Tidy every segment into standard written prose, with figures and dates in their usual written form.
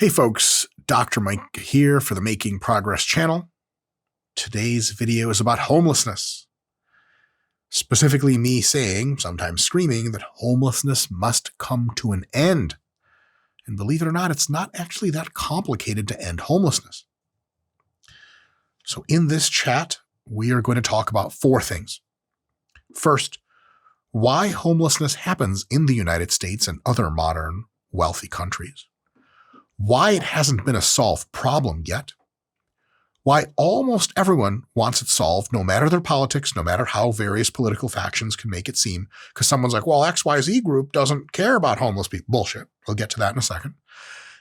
Hey folks, Dr. Mike here for the Making Progress channel. Today's video is about homelessness. Specifically me saying, sometimes screaming, that homelessness must come to an end. And believe it or not, it's not actually that complicated to end homelessness. So in this chat, we are going to talk about four things. First, why homelessness happens in the United States and other modern wealthy countries. Why it hasn't been a solved problem yet, why almost everyone wants it solved, no matter their politics, no matter how various political factions can make it seem, because someone's like, well, XYZ group doesn't care about homeless people. Bullshit. We'll get to that in a second.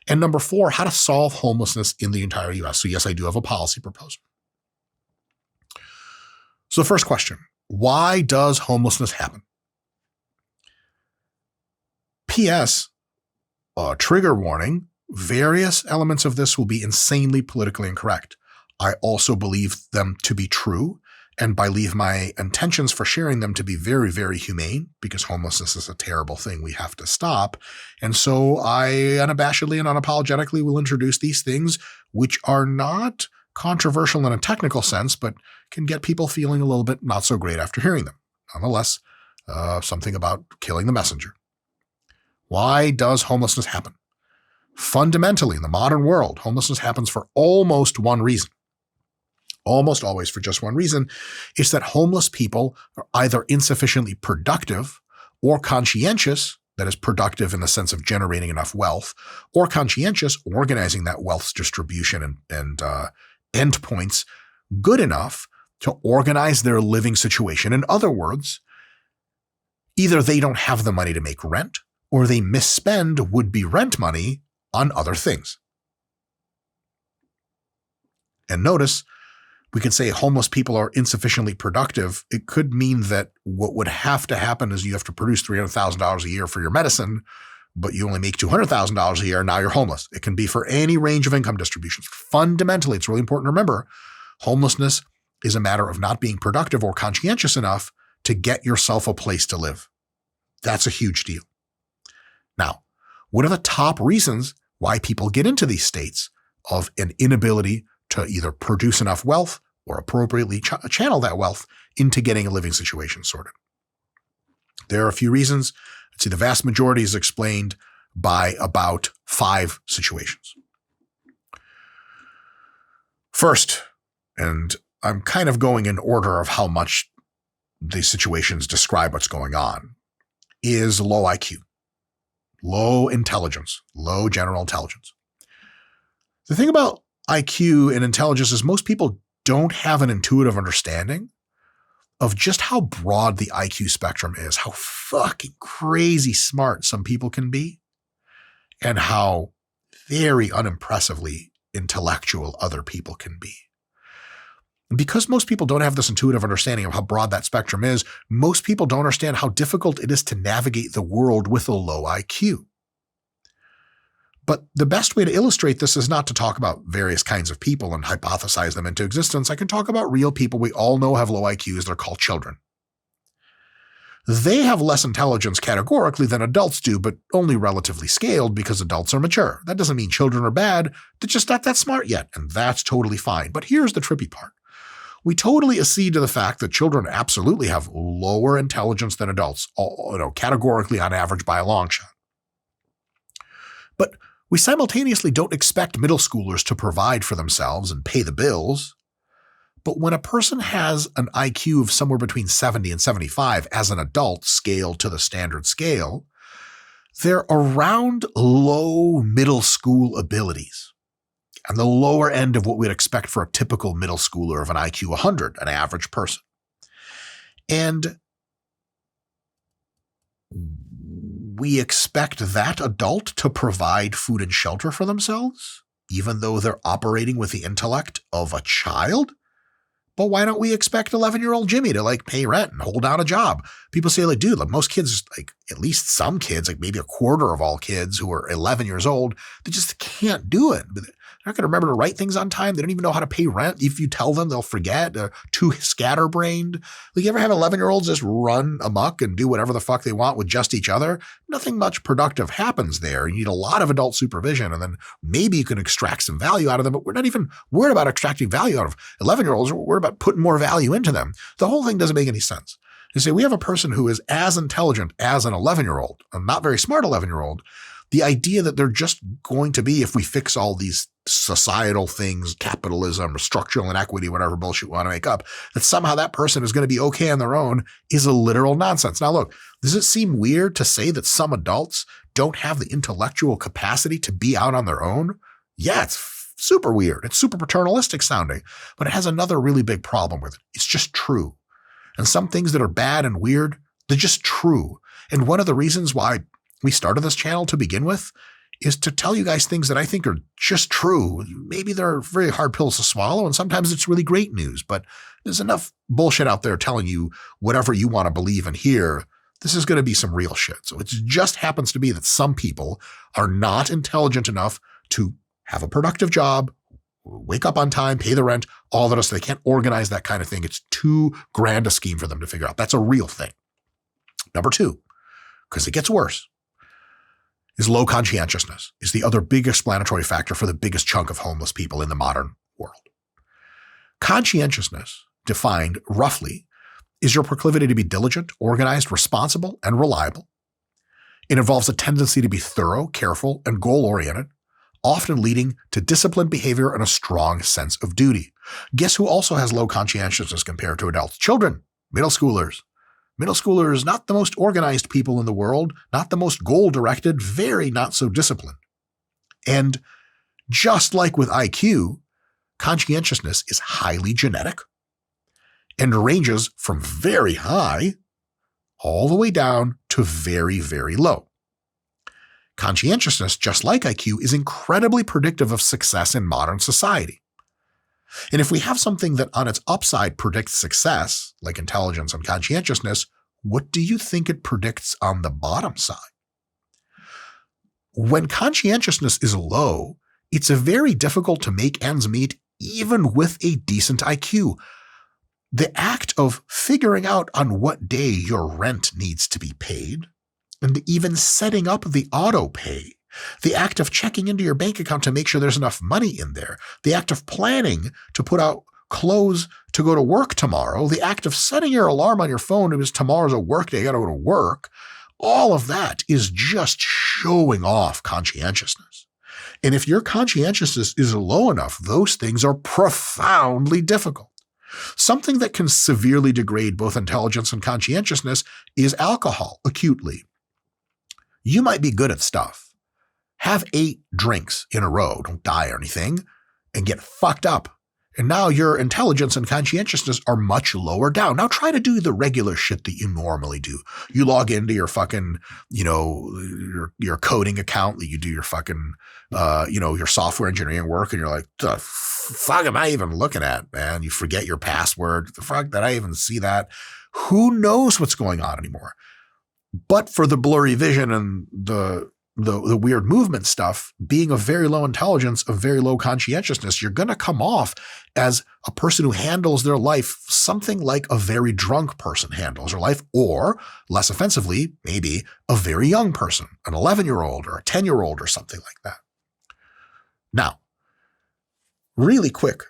And number four, how to solve homelessness in the entire US. So yes, I do have a policy proposal. So the first question, why does homelessness happen? P.S. Trigger warning. Various elements of this will be insanely politically incorrect. I also believe them to be true, and believe my intentions for sharing them to be very, very humane, because homelessness is a terrible thing we have to stop. And so I unabashedly and unapologetically will introduce these things, which are not controversial in a technical sense, but can get people feeling a little bit not so great after hearing them. Nonetheless, something about killing the messenger. Why does homelessness happen? Fundamentally, in the modern world, homelessness happens for almost one reason. Almost always for just one reason. It's that homeless people are either insufficiently productive or conscientious, that is productive in the sense of generating enough wealth, or conscientious, organizing that wealth's distribution and endpoints good enough to organize their living situation. In other words, either they don't have the money to make rent, or they misspend would-be rent money on other things. And notice, we could say homeless people are insufficiently productive. It could mean that what would have to happen is you have to produce $300,000 a year for your medicine, but you only make $200,000 a year, and now you're homeless. It can be for any range of income distributions. Fundamentally, it's really important to remember, homelessness is a matter of not being productive or conscientious enough to get yourself a place to live. That's a huge deal. Now, what are the top reasons why people get into these states of an inability to either produce enough wealth or appropriately channel that wealth into getting a living situation sorted? There are a few reasons. I'd say the vast majority is explained by about 5 situations. First, and I'm kind of going in order of how much these situations describe what's going on, is low IQ. Low intelligence, low general intelligence. The thing about IQ and intelligence is most people don't have an intuitive understanding of just how broad the IQ spectrum is, how fucking crazy smart some people can be, and how very unimpressively intellectual other people can be. And because most people don't have this intuitive understanding of how broad that spectrum is, most people don't understand how difficult it is to navigate the world with a low IQ. But the best way to illustrate this is not to talk about various kinds of people and hypothesize them into existence. I can talk about real people we all know have low IQs. They're called children. They have less intelligence categorically than adults do, but only relatively scaled because adults are mature. That doesn't mean children are bad. They're just not that smart yet, and that's totally fine. But here's the trippy part. We totally accede to the fact that children absolutely have lower intelligence than adults, categorically on average by a long shot. But we simultaneously don't expect middle schoolers to provide for themselves and pay the bills. But when a person has an IQ of somewhere between 70 and 75 as an adult scaled to the standard scale, they're around low middle school abilities. And the lower end of what we'd expect for a typical middle schooler of an IQ 100, an average person. And we expect that adult to provide food and shelter for themselves, even though they're operating with the intellect of a child. But why don't we expect 11-year-old Jimmy to pay rent and hold down a job? People say dude, most kids at least some kids, like maybe a quarter of all kids who are 11 years old, they just can't do it. They're not going to remember to write things on time. They don't even know how to pay rent. If you tell them, they'll forget. They're too scatterbrained. Like, you ever have 11-year-olds just run amok and do whatever the fuck they want with just each other? Nothing much productive happens there. You need a lot of adult supervision, and then maybe you can extract some value out of them, but we're not even worried about extracting value out of 11-year-olds. We're worried about putting more value into them. The whole thing doesn't make any sense. You say, we have a person who is as intelligent as an 11-year-old, a not very smart 11-year-old. The idea that they're just going to be, if we fix all these societal things, capitalism, structural inequity, whatever bullshit we want to make up, that somehow that person is going to be okay on their own is a literal nonsense. Now, look, does it seem weird to say that some adults don't have the intellectual capacity to be out on their own? Yeah, it's super weird. It's super paternalistic sounding, but it has another really big problem with it. It's just true. And some things that are bad and weird, they're just true. And one of the reasons why we started this channel to begin with is to tell you guys things that I think are just true. Maybe they're very hard pills to swallow, and sometimes it's really great news, but there's enough bullshit out there telling you whatever you want to believe and hear. This is going to be some real shit. So it just happens to be that some people are not intelligent enough to have a productive job, wake up on time, pay the rent, all the rest. They can't organize that kind of thing. It's too grand a scheme for them to figure out. That's a real thing. Number two, because it gets worse, is low conscientiousness, is the other big explanatory factor for the biggest chunk of homeless people in the modern world. Conscientiousness, defined roughly, is your proclivity to be diligent, organized, responsible, and reliable. It involves a tendency to be thorough, careful, and goal-oriented, often leading to disciplined behavior and a strong sense of duty. Guess who also has low conscientiousness compared to adults? Children, middle schoolers. Middle schoolers, not the most organized people in the world, not the most goal-directed, very not so disciplined. And just like with IQ, conscientiousness is highly genetic and ranges from very high all the way down to very, very low. Conscientiousness, just like IQ, is incredibly predictive of success in modern society. And if we have something that on its upside predicts success, like intelligence and conscientiousness, what do you think it predicts on the bottom side? When conscientiousness is low, it's very difficult to make ends meet even with a decent IQ. The act of figuring out on what day your rent needs to be paid, and even setting up the auto pay, the act of checking into your bank account to make sure there's enough money in there, the act of planning to put out clothes to go to work tomorrow, the act of setting your alarm on your phone because tomorrow's a work day, you gotta go to work, all of that is just showing off conscientiousness. And if your conscientiousness is low enough, those things are profoundly difficult. Something that can severely degrade both intelligence and conscientiousness is alcohol acutely. You might be good at stuff. Have 8 drinks in a row, don't die or anything, and get fucked up. And now your intelligence and conscientiousness are much lower down. Now try to do the regular shit that you normally do. You log into your fucking, your coding account, that you do your fucking, your software engineering work, and you're like, the fuck am I even looking at, man? You forget your password. The fuck did I even see that? Who knows what's going on anymore? But for the blurry vision and the weird movement stuff, being of very low intelligence, of very low conscientiousness, you're going to come off as a person who handles their life something like a very drunk person handles their life, or less offensively, maybe a very young person, an 11-year-old or a 10-year-old or something like that. Now, really quick,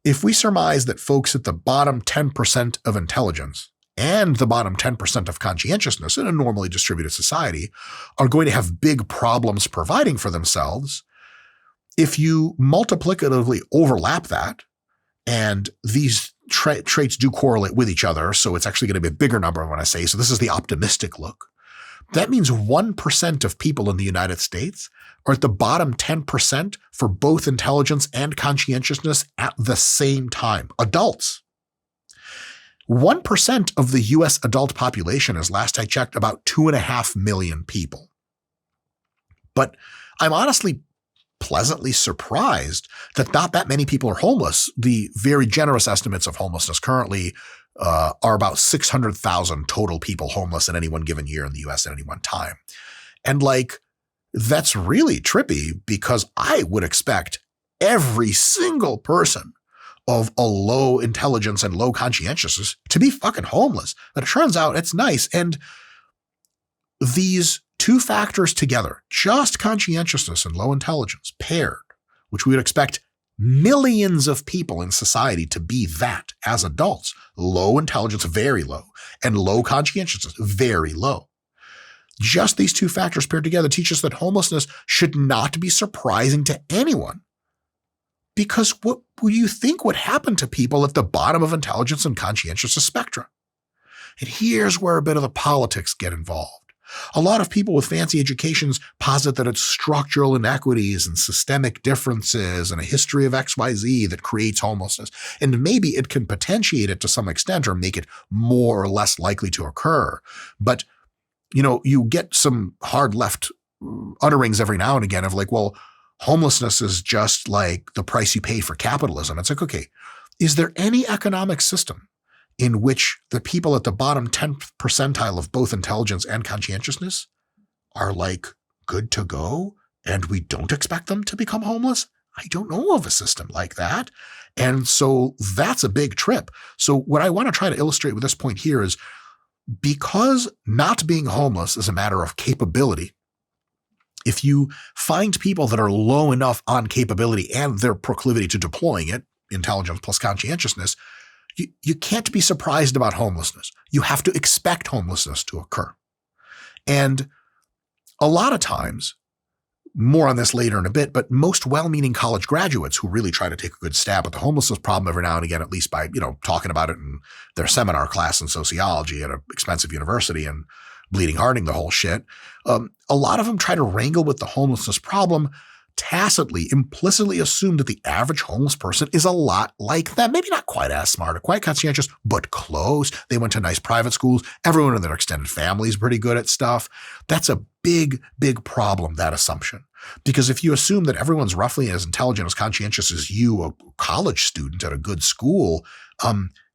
if we surmise that folks at the bottom 10% of intelligence and the bottom 10% of conscientiousness in a normally distributed society are going to have big problems providing for themselves, if you multiplicatively overlap that, and these traits do correlate with each other, so it's actually going to be a bigger number when I say, so this is the optimistic look, that means 1% of people in the United States are at the bottom 10% for both intelligence and conscientiousness at the same time. Adults. 1% of the U.S. adult population, as last I checked, about 2.5 million people. But I'm honestly pleasantly surprised that not that many people are homeless. The very generous estimates of homelessness currently are about 600,000 total people homeless in any one given year in the US at any one time. And like, that's really trippy because I would expect every single person of a low intelligence and low conscientiousness to be fucking homeless. But it turns out it's nice. And these two factors together, just conscientiousness and low intelligence paired, which we would expect millions of people in society to be that as adults, low intelligence, very low, and low conscientiousness, very low. Just these two factors paired together teach us that homelessness should not be surprising to anyone. Because what would you think would happen to people at the bottom of intelligence and conscientiousness spectra? And here's where a bit of the politics get involved. A lot of people with fancy educations posit that it's structural inequities and systemic differences and a history of XYZ that creates homelessness. And maybe it can potentiate it to some extent or make it more or less likely to occur. But, you know, you get some hard left utterings every now and again of like, well, homelessness is just like the price you pay for capitalism. It's like, okay, is there any economic system in which the people at the bottom 10th percentile of both intelligence and conscientiousness are like good to go and we don't expect them to become homeless? I don't know of a system like that. And so that's a big trip. So what I want to try to illustrate with this point here is because not being homeless is a matter of capability, if you find people that are low enough on capability and their proclivity to deploying it, intelligence plus conscientiousness, you can't be surprised about homelessness. You have to expect homelessness to occur. And a lot of times, more on this later in a bit, but most well-meaning college graduates who really try to take a good stab at the homelessness problem every now and again, at least by, talking about it in their seminar class in sociology at an expensive university and bleeding hearting the whole shit, a lot of them try to wrangle with the homelessness problem tacitly, implicitly assume that the average homeless person is a lot like them. Maybe not quite as smart or quite conscientious, but close. They went to nice private schools. Everyone in their extended family is pretty good at stuff. That's a big, big problem, that assumption. Because if you assume that everyone's roughly as intelligent, as conscientious as you, a college student at a good school,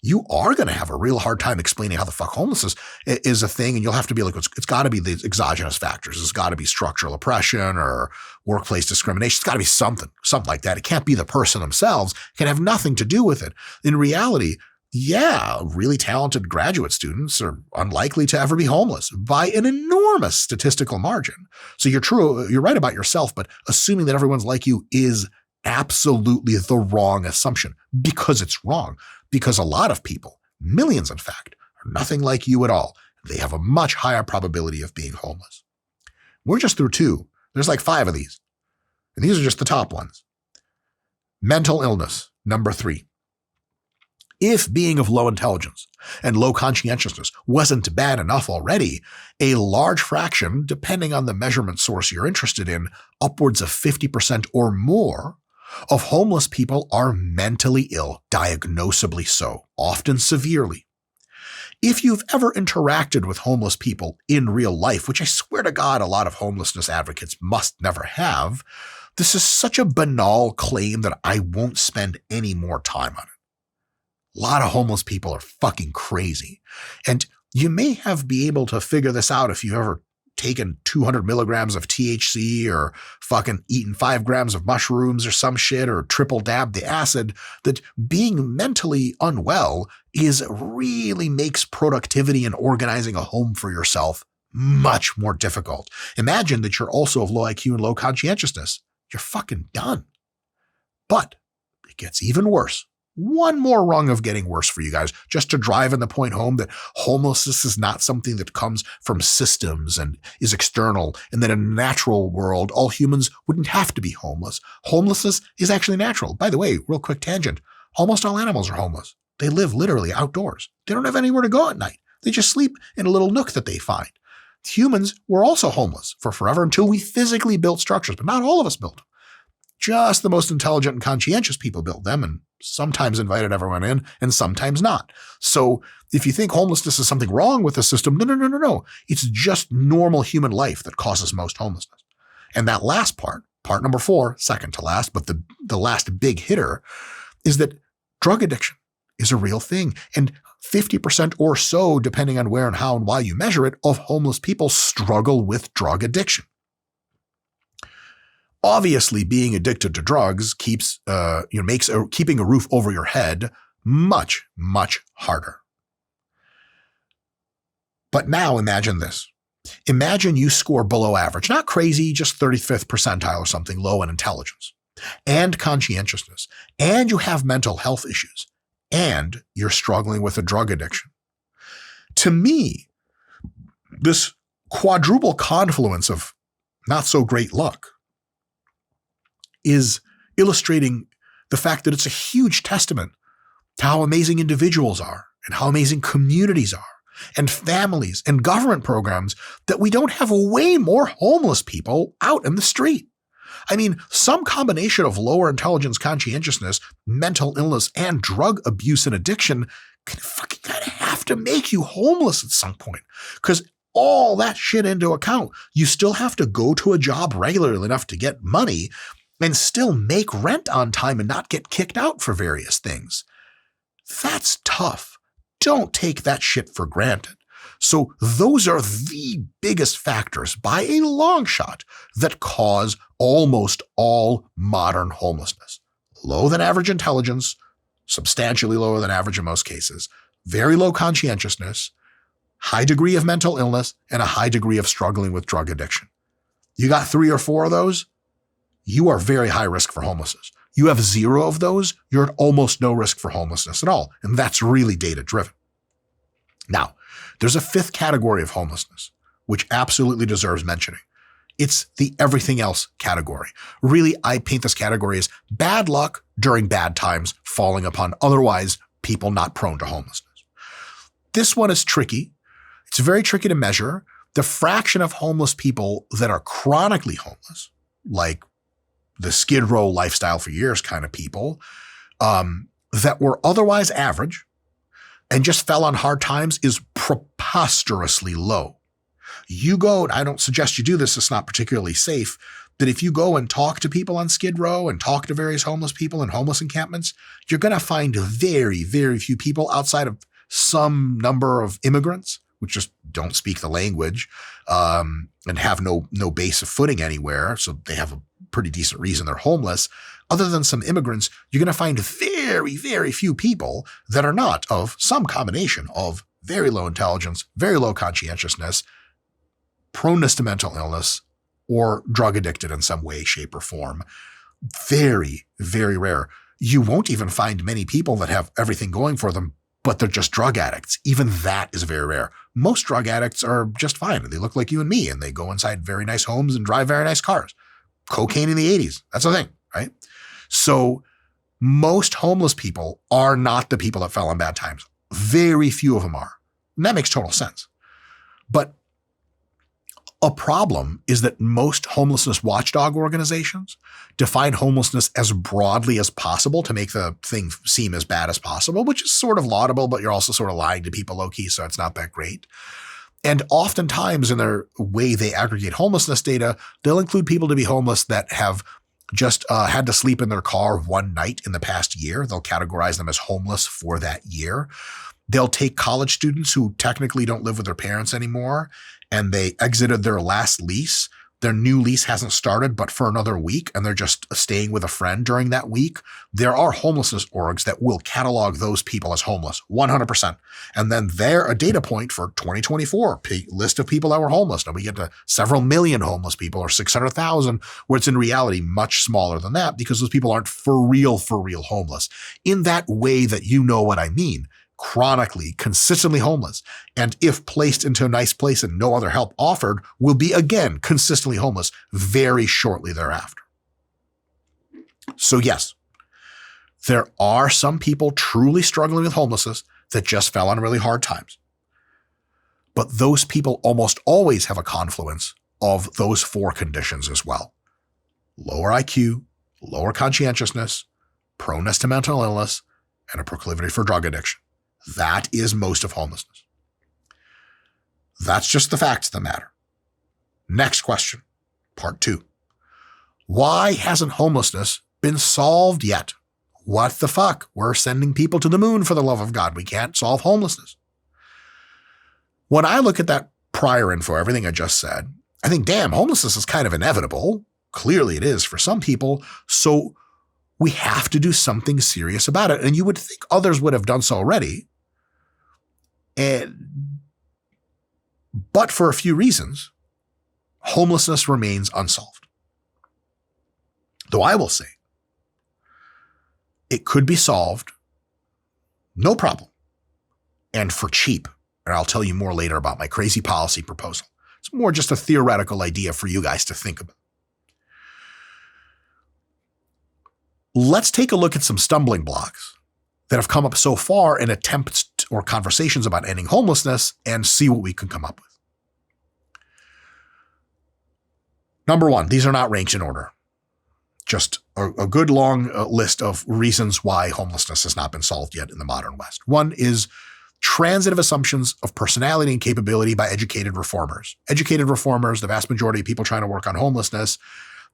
you are going to have a real hard time explaining how the fuck homelessness is a thing. And you'll have to be like, it's got to be the exogenous factors. It's got to be structural oppression or workplace discrimination. It's got to be something like that. It can't be the person themselves. It can have nothing to do with it. In reality, yeah, really talented graduate students are unlikely to ever be homeless by an enormous statistical margin. So you're right about yourself, but assuming that everyone's like you is absolutely the wrong assumption because it's wrong. Because a lot of people, millions in fact, are nothing like you at all. They have a much higher probability of being homeless. We're just through 2. There's like 5 of these. And these are just the top ones. Mental illness, number 3. If being of low intelligence and low conscientiousness wasn't bad enough already, a large fraction, depending on the measurement source you're interested in, upwards of 50% or more, of homeless people are mentally ill, diagnosably so, often severely. If you've ever interacted with homeless people in real life, which I swear to God a lot of homelessness advocates must never have, this is such a banal claim that I won't spend any more time on it. A lot of homeless people are fucking crazy. And you may have been able to figure this out if you've ever taken 200 milligrams of THC or fucking eaten 5 grams of mushrooms or some shit or triple dabbed the acid, that being mentally unwell really makes productivity and organizing a home for yourself much more difficult. Imagine that you're also of low IQ and low conscientiousness. You're fucking done. But it gets even worse. One more rung of getting worse for you guys, just to drive in the point home that homelessness is not something that comes from systems and is external, and that in a natural world, all humans wouldn't have to be homeless. Homelessness is actually natural. By the way, real quick tangent, almost all animals are homeless. They live literally outdoors. They don't have anywhere to go at night. They just sleep in a little nook that they find. Humans were also homeless for forever until we physically built structures, but not all of us built them. Just the most intelligent and conscientious people built them and sometimes invited everyone in and sometimes not. So if you think homelessness is something wrong with the system, no. It's just normal human life that causes most homelessness. And that last part number 4, second to last, but the last big hitter, is that drug addiction is a real thing. And 50% or so, depending on where and how and why you measure it, of homeless people struggle with drug addiction. Obviously, being addicted to drugs makes keeping a roof over your head much, much harder. But now imagine this. Imagine you score below average, not crazy, just 35th percentile or something, low in intelligence and conscientiousness, and you have mental health issues, and you're struggling with a drug addiction. To me, this quadruple confluence of not so great luck is illustrating the fact that it's a huge testament to how amazing individuals are and how amazing communities are and families and government programs that we don't have way more homeless people out in the street. I mean, some combination of lower intelligence, conscientiousness, mental illness, and drug abuse and addiction can fucking kind of have to make you homeless at some point. Because all that shit into account, you still have to go to a job regularly enough to get money and still make rent on time and not get kicked out for various things. That's tough. Don't take that shit for granted. So those are the biggest factors by a long shot that cause almost all modern homelessness. Lower than average intelligence, substantially lower than average in most cases, very low conscientiousness, high degree of mental illness, and a high degree of struggling with drug addiction. You got 3 or 4 of those, you are very high risk for homelessness. You have 0 of those, you're at almost no risk for homelessness at all. And that's really data driven. Now, there's a 5th category of homelessness, which absolutely deserves mentioning. It's the everything else category. Really, I paint this category as bad luck during bad times falling upon otherwise people not prone to homelessness. This one is tricky. It's very tricky to measure. The fraction of homeless people that are chronically homeless, like the Skid Row lifestyle for years kind of people, that were otherwise average and just fell on hard times is preposterously low. You go, and I don't suggest you do this, it's not particularly safe, that if you go and talk to people on Skid Row and talk to various homeless people in homeless encampments, you're going to find very, very few people outside of some number of immigrants, which just don't speak the language and have no base of footing anywhere, so they have a pretty decent reason they're homeless. Other than some immigrants, you're going to find very, very few people that are not of some combination of very low intelligence, very low conscientiousness, proneness to mental illness, or drug addicted in some way, shape, or form. Very, very rare. You won't even find many people that have everything going for them, but they're just drug addicts. Even that is very rare. Most drug addicts are just fine. They look like you and me, and they go inside very nice homes and drive very nice cars. Cocaine in the 80s. That's the thing, right? So most homeless people are not the people that fell on bad times. Very few of them are. And that makes total sense. But a problem is that most homelessness watchdog organizations define homelessness as broadly as possible to make the thing seem as bad as possible, which is sort of laudable, but you're also sort of lying to people low-key, so it's not that great. And oftentimes in their way they aggregate homelessness data, they'll include people to be homeless that have just had to sleep in their car one night in the past year. They'll categorize them as homeless for that year. They'll take college students who technically don't live with their parents anymore, and they exited their last lease. Their new lease hasn't started, but for another week, and they're just staying with a friend during that week. There are homelessness orgs that will catalog those people as homeless, 100%. And then they're a data point for 2024, list of people that were homeless. Now we get to several million homeless people or 600,000, where it's in reality much smaller than that because those people aren't for real homeless in that way that you know what I mean. Chronically, consistently homeless, and if placed into a nice place and no other help offered, will be again consistently homeless very shortly thereafter. So yes, there are some people truly struggling with homelessness that just fell on really hard times. But those people almost always have a confluence of those 4 conditions as well. Lower IQ, lower conscientiousness, proneness to mental illness, and a proclivity for drug addiction. That is most of homelessness. That's just the facts of the matter. Next question, part 2. Why hasn't homelessness been solved yet? What the fuck? We're sending people to the moon for the love of God. We can't solve homelessness. When I look at that prior info, everything I just said, I think, damn, homelessness is kind of inevitable. Clearly it is for some people. So we have to do something serious about it. And you would think others would have done so already. But for a few reasons, homelessness remains unsolved. Though I will say, it could be solved, no problem, and for cheap. And I'll tell you more later about my crazy policy proposal. It's more just a theoretical idea for you guys to think about. Let's take a look at some stumbling blocks that have come up so far in attempts or conversations about ending homelessness and see what we can come up with. Number one, these are not ranked in order. Just a good long list of reasons why homelessness has not been solved yet in the modern West. One is transitive assumptions of personality and capability by educated reformers. Educated reformers, the vast majority of people trying to work on homelessness,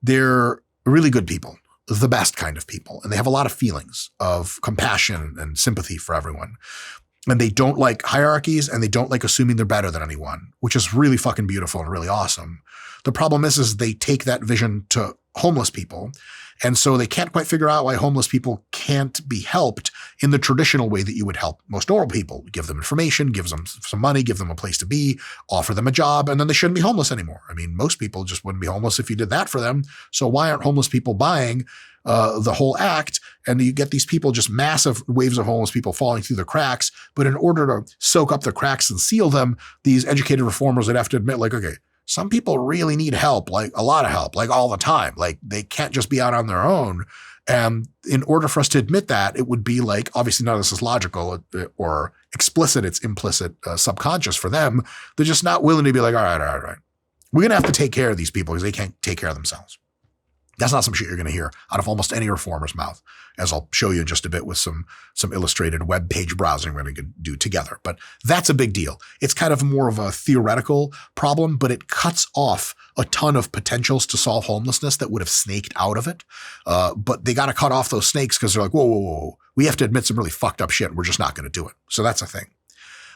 they're really good people, the best kind of people. And they have a lot of feelings of compassion and sympathy for everyone. And they don't like hierarchies, and they don't like assuming they're better than anyone, which is really fucking beautiful and really awesome. The problem is they take that vision to homeless people. And so they can't quite figure out why homeless people can't be helped in the traditional way that you would help most normal people. Give them information, give them some money, give them a place to be, offer them a job, and then they shouldn't be homeless anymore. I mean, most people just wouldn't be homeless if you did that for them. So why aren't homeless people buying the whole act? And you get these people, just massive waves of homeless people falling through the cracks. But in order to soak up the cracks and seal them, these educated reformers would have to admit, like, okay, some people really need help, like a lot of help, like all the time. Like they can't just be out on their own. And in order for us to admit that, it would be like, obviously none of this is logical or explicit. It's implicit, subconscious for them. They're just not willing to be like, all right. We're going to have to take care of these people because they can't take care of themselves. That's not some shit you're going to hear out of almost any reformer's mouth, as I'll show you in just a bit with some illustrated web page browsing we're going to do together. But that's a big deal. It's kind of more of a theoretical problem, but it cuts off a ton of potentials to solve homelessness that would have snaked out of it. But they got to cut off those snakes because they're like, whoa. We have to admit some really fucked up shit, and we're just not going to do it. So that's a thing.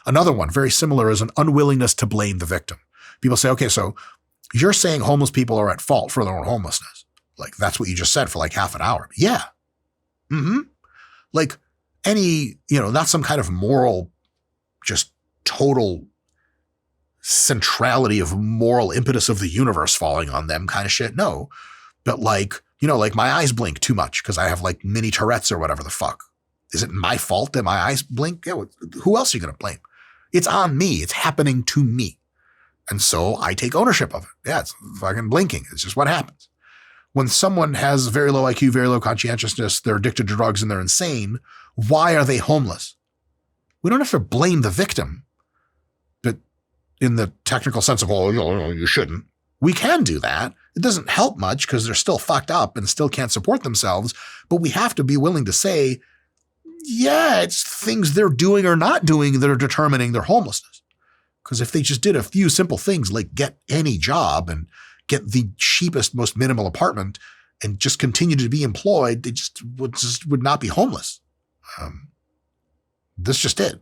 Another one, very similar, is an unwillingness to blame the victim. People say, okay, so you're saying homeless people are at fault for their own homelessness. Like, that's what you just said for like half an hour. Yeah. Like any, not some kind of moral, just total centrality of moral impetus of the universe falling on them kind of shit. No. But like, like my eyes blink too much because I have like mini Tourette's or whatever the fuck. Is it my fault that my eyes blink? Yeah, who else are you going to blame? It's on me. It's happening to me. And so I take ownership of it. Yeah, it's fucking blinking. It's just what happens. When someone has very low IQ, very low conscientiousness, they're addicted to drugs and they're insane, why are they homeless? We don't have to blame the victim, but in the technical sense of, you shouldn't. We can do that. It doesn't help much because they're still fucked up and still can't support themselves, but we have to be willing to say, yeah, it's things they're doing or not doing that are determining their homelessness. Because if they just did a few simple things like get any job and get the cheapest, most minimal apartment and just continue to be employed, they just would not be homeless. This just did.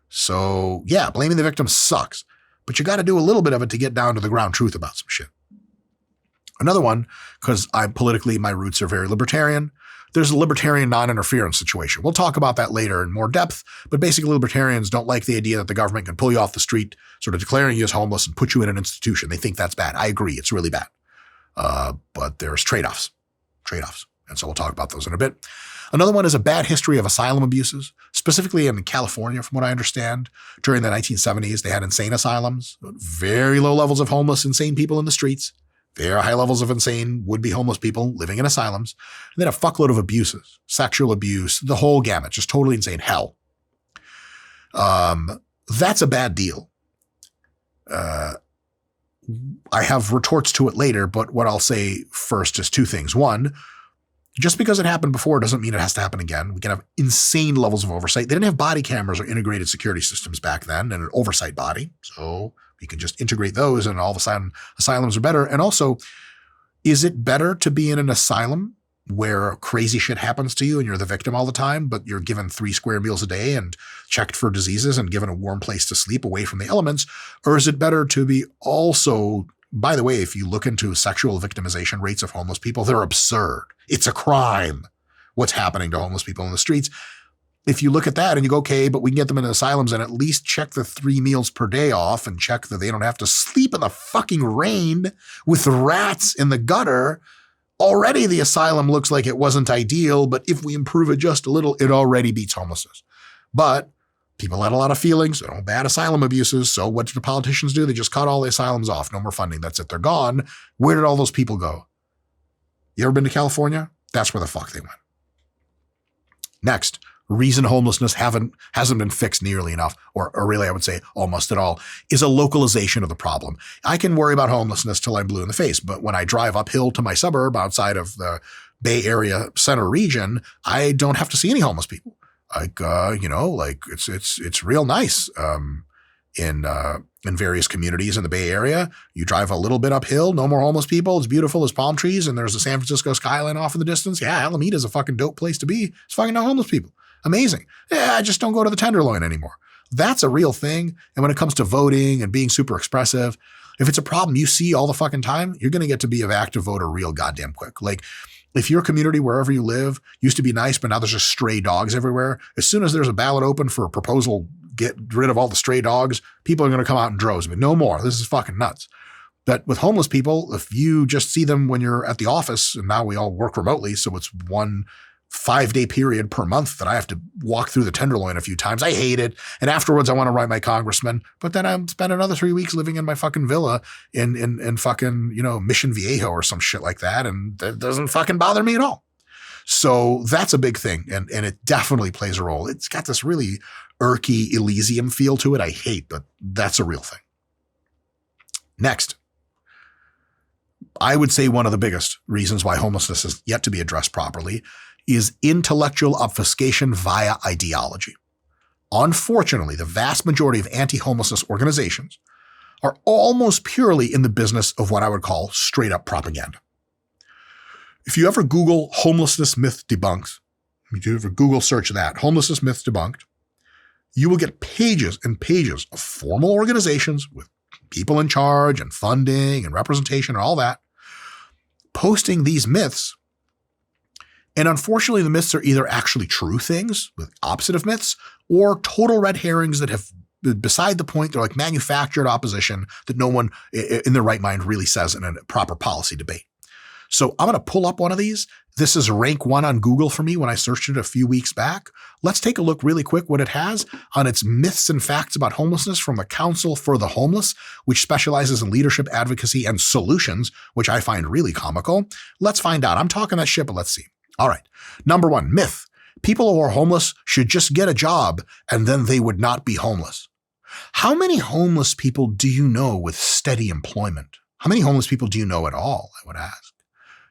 So yeah, blaming the victim sucks, but you got to do a little bit of it to get down to the ground truth about some shit. Another one, because my roots are very libertarian. There's a libertarian non-interference situation. We'll talk about that later in more depth, but basically libertarians don't like the idea that the government can pull you off the street, sort of declaring you as homeless and put you in an institution. They think that's bad. I agree. It's really bad. But there's trade-offs. And so we'll talk about those in a bit. Another one is a bad history of asylum abuses, specifically in California, from what I understand. During the 1970s, they had insane asylums, very low levels of homeless, insane people in the streets. There are high levels of insane would-be homeless people living in asylums, and then a fuckload of abuses, sexual abuse, the whole gamut, just totally insane hell. That's a bad deal. I have retorts to it later, but what I'll say first is two things. One, just because it happened before doesn't mean it has to happen again. We can have insane levels of oversight. They didn't have body cameras or integrated security systems back then and an oversight body, so we can just integrate those and all of a sudden asylums are better. And also, is it better to be in an asylum where crazy shit happens to you and you're the victim all the time, but you're given 3 square meals a day and checked for diseases and given a warm place to sleep away from the elements? Or is it better to be also, by the way, if you look into sexual victimization rates of homeless people, they're absurd. It's a crime what's happening to homeless people in the streets. If you look at that and you go, okay, but we can get them in asylums and at least check the 3 meals per day off and check that they don't have to sleep in the fucking rain with rats in the gutter. Already the asylum looks like it wasn't ideal, but if we improve it just a little, it already beats homelessness. But people had a lot of feelings, bad asylum abuses. So what did the politicians do? They just cut all the asylums off. No more funding. That's it. They're gone. Where did all those people go? You ever been to California? That's where the fuck they went. Next, reason homelessness hasn't been fixed nearly enough, or really I would say almost at all, is a localization of the problem. I can worry about homelessness till I'm blue in the face, but when I drive uphill to my suburb outside of the Bay Area center region, I don't have to see any homeless people. It's real nice in various communities in the Bay Area. You drive a little bit uphill, no more homeless people. It's beautiful. There's palm trees and there's the San Francisco skyline off in the distance. Yeah, Alameda's a fucking dope place to be. It's fucking no homeless people. Amazing. Yeah, I just don't go to the Tenderloin anymore. That's a real thing. And when it comes to voting and being super expressive, if it's a problem you see all the fucking time, you're going to get to be an active voter real goddamn quick. Like, if your community, wherever you live, used to be nice, but now there's just stray dogs everywhere, as soon as there's a ballot open for a proposal, get rid of all the stray dogs, people are going to come out in droves. But no more. This is fucking nuts. But with homeless people, if you just see them when you're at the office, and now we all work remotely, so it's 1 5-day period per month that I have to walk through the Tenderloin a few times. I hate it. And afterwards I want to write my congressman, but then I spend another 3 weeks living in my fucking villa in fucking, Mission Viejo or some shit like that. And that doesn't fucking bother me at all. So that's a big thing. And it definitely plays a role. It's got this really irky Elysium feel to it. I hate, but that's a real thing. Next, I would say one of the biggest reasons why homelessness is yet to be addressed properly is intellectual obfuscation via ideology. Unfortunately, the vast majority of anti-homelessness organizations are almost purely in the business of what I would call straight up propaganda. If you ever Google homelessness myth debunked, if you ever Google search that, homelessness myth debunked, you will get pages and pages of formal organizations with people in charge and funding and representation and all that, posting these myths. And unfortunately, the myths are either actually true things, with opposite of myths, or total red herrings that have, beside the point, they're like manufactured opposition that no one in their right mind really says in a proper policy debate. So I'm going to pull up one of these. This is rank 1 on Google for me when I searched it a few weeks back. Let's take a look really quick what it has on its myths and facts about homelessness from the Council for the Homeless, which specializes in leadership, advocacy, and solutions, which I find really comical. Let's find out. I'm talking that shit, but let's see. All right. Number 1, myth. People who are homeless should just get a job and then they would not be homeless. How many homeless people do you know with steady employment? How many homeless people do you know at all, I would ask?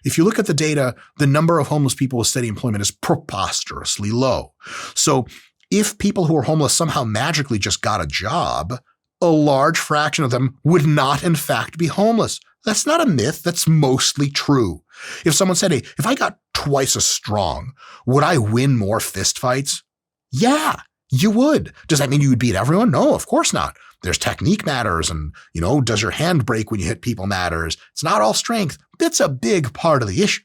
If you look at the data, the number of homeless people with steady employment is preposterously low. So if people who are homeless somehow magically just got a job, a large fraction of them would not in fact be homeless. That's not a myth. That's mostly true. If someone said, hey, if I got twice as strong, would I win more fistfights? Yeah, you would. Does that mean you would beat everyone? No, of course not. There's technique matters and, does your hand break when you hit people matters. It's not all strength. It's a big part of the issue.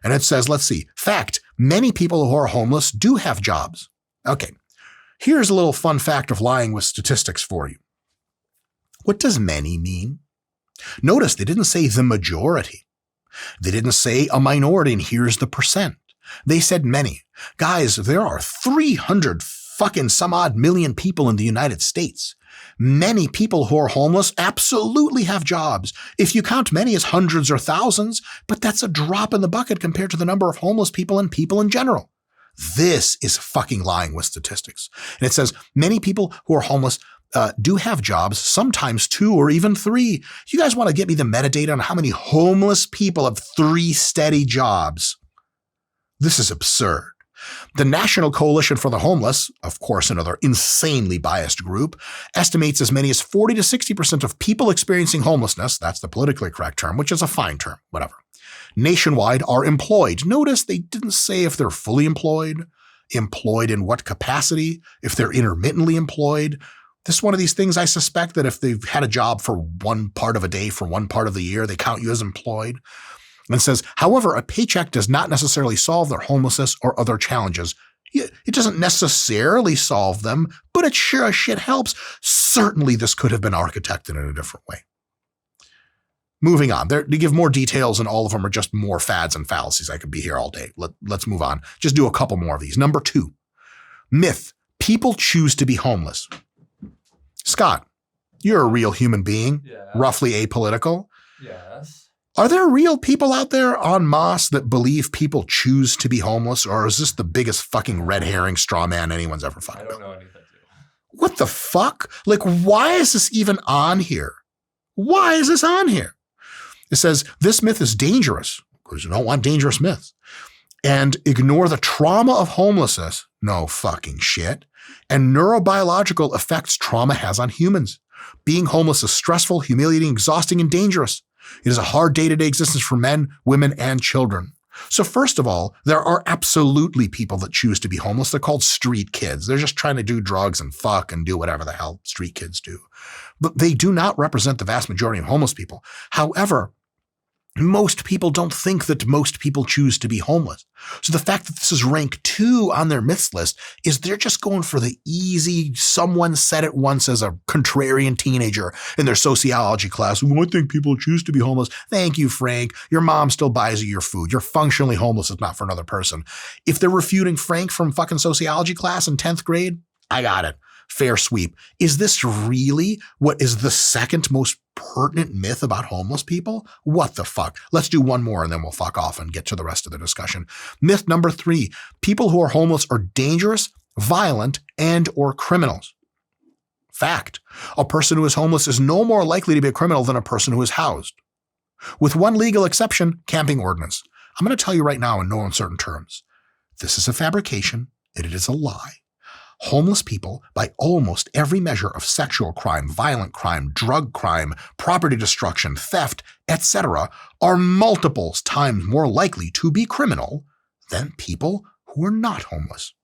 And it says, let's see, fact, many people who are homeless do have jobs. Okay, here's a little fun fact of lying with statistics for you. What does many mean? Notice they didn't say the majority. They didn't say a minority and here's the percent. They said many. Guys, there are 300 fucking some odd million people in the United States. Many people who are homeless absolutely have jobs. If you count many as hundreds or thousands, but that's a drop in the bucket compared to the number of homeless people and people in general. This is fucking lying with statistics. And it says many people who are homeless do have jobs, sometimes 2 or even 3. You guys want to get me the metadata on how many homeless people have 3 steady jobs? This is absurd. The National Coalition for the Homeless, of course another insanely biased group, estimates as many as 40 to 60% of people experiencing homelessness, that's the politically correct term, which is a fine term, whatever, nationwide are employed. Notice they didn't say if they're fully employed in what capacity, if they're intermittently employed. This is one of these things I suspect that if they've had a job for one part of a day, for one part of the year, they count you as employed. And it says, however, a paycheck does not necessarily solve their homelessness or other challenges. It doesn't necessarily solve them, but it sure as shit helps. Certainly this could have been architected in a different way. Moving on, they give more details and all of them are just more fads and fallacies. I could be here all day. Let's move on. Just do a couple more of these. Number 2, myth. People choose to be homeless. Scott, you're a real human being, roughly apolitical. Yes. Are there real people out there en masse that believe people choose to be homeless, or is this the biggest fucking red herring straw man anyone's ever fucking built? I don't know anything. What the fuck? Like, why is this even on here? Why is this on here? It says, this myth is dangerous, because you don't want dangerous myths, and ignore the trauma of homelessness. No fucking shit. And neurobiological effects trauma has on humans. Being homeless is stressful, humiliating, exhausting, and dangerous. It is a hard day-to-day existence for men, women, and children. So first of all, there are absolutely people that choose to be homeless. They're called street kids. They're just trying to do drugs and fuck and do whatever the hell street kids do. But they do not represent the vast majority of homeless people. However, most people don't think that most people choose to be homeless. So the fact that this is rank 2 on their myths list is they're just going for the easy, someone said it once as a contrarian teenager in their sociology class. I think people choose to be homeless. Thank you, Frank. Your mom still buys you your food. You're functionally homeless. It's not for another person. If they're refuting Frank from fucking sociology class in 10th grade, I got it. Fair sweep. Is this really what is the second most pertinent myth about homeless people? What the fuck? Let's do one more and then we'll fuck off and get to the rest of the discussion. Myth number 3, people who are homeless are dangerous, violent, and or criminals. Fact. A person who is homeless is no more likely to be a criminal than a person who is housed. With one legal exception, camping ordinance. I'm going to tell you right now in no uncertain terms. This is a fabrication and it is a lie. Homeless people, by almost every measure of sexual crime, violent crime, drug crime, property destruction, theft, etc., are multiples times more likely to be criminal than people who are not homeless.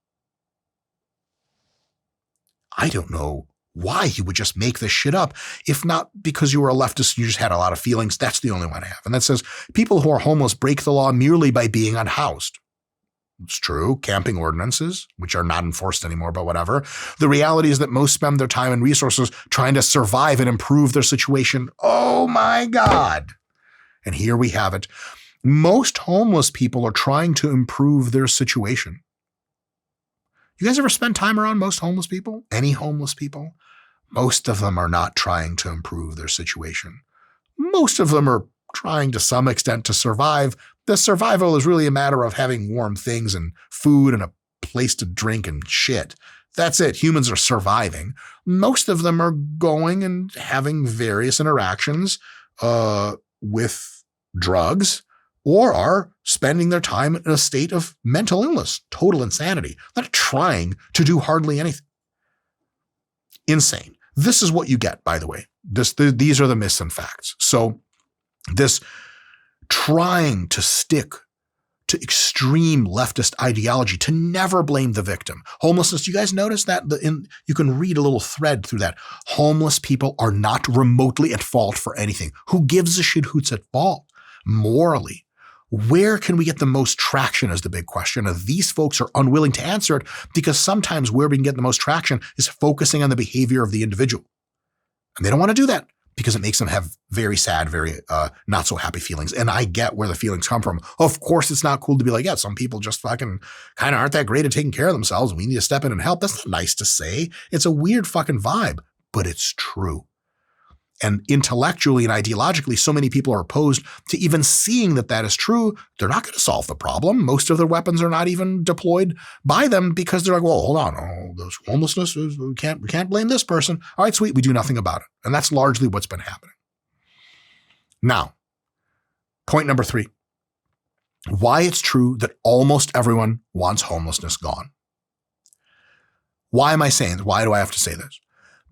I don't know why you would just make this shit up, if not because you were a leftist and you just had a lot of feelings. That's the only one I have. And that says, people who are homeless break the law merely by being unhoused. It's true. Camping ordinances, which are not enforced anymore, but whatever. The reality is that most spend their time and resources trying to survive and improve their situation. Oh my God. And here we have it. Most homeless people are trying to improve their situation. You guys ever spend time around most homeless people? Any homeless people? Most of them are not trying to improve their situation. Most of them are trying to some extent to survive. The survival is really a matter of having warm things and food and a place to drink and shit. That's it. Humans are surviving. Most of them are going and having various interactions with drugs or are spending their time in a state of mental illness, total insanity, not trying to do hardly anything. Insane. This is what you get, by the way. These are the myths and facts. So this trying to stick to extreme leftist ideology to never blame the victim. Homelessness, you guys notice that? You can read a little thread through that. Homeless people are not remotely at fault for anything. Who gives a shit who's at fault? Morally, where can we get the most traction is the big question. And these folks are unwilling to answer it because sometimes where we can get the most traction is focusing on the behavior of the individual. And they don't want to do that, because it makes them have very sad, very not so happy feelings. And I get where the feelings come from. Of course, it's not cool to be like, yeah, some people just fucking kind of aren't that great at taking care of themselves. We need to step in and help. That's not nice to say. It's a weird fucking vibe, but it's true. And intellectually and ideologically, so many people are opposed to even seeing that that is true. They're not going to solve the problem. Most of their weapons are not even deployed by them because they're like, well, hold on. Oh, those homelessness, we can't blame this person. All right, sweet. We do nothing about it. And that's largely what's been happening. Now, point number 3, why it's true that almost everyone wants homelessness gone. Why am I saying this? Why do I have to say this?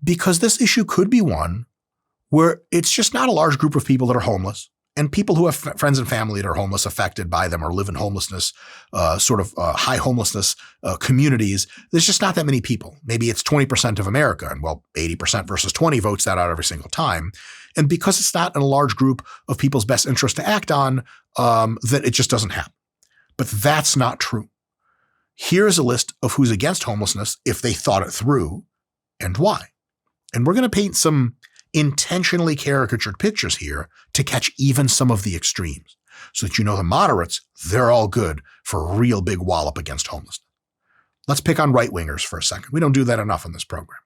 Because this issue could be one where it's just not a large group of people that are homeless and people who have friends and family that are homeless, affected by them, or live in homelessness, high homelessness communities, there's just not that many people. Maybe it's 20% of America, and 80% versus 20 votes that out every single time. And because it's not in a large group of people's best interest to act on, that it just doesn't happen. But that's not true. Here's a list of who's against homelessness if they thought it through and why. And we're going to paint some intentionally caricatured pictures here to catch even some of the extremes so that you know the moderates, they're all good for a real big wallop against homelessness. Let's pick on right-wingers for a second. We don't do that enough on this program.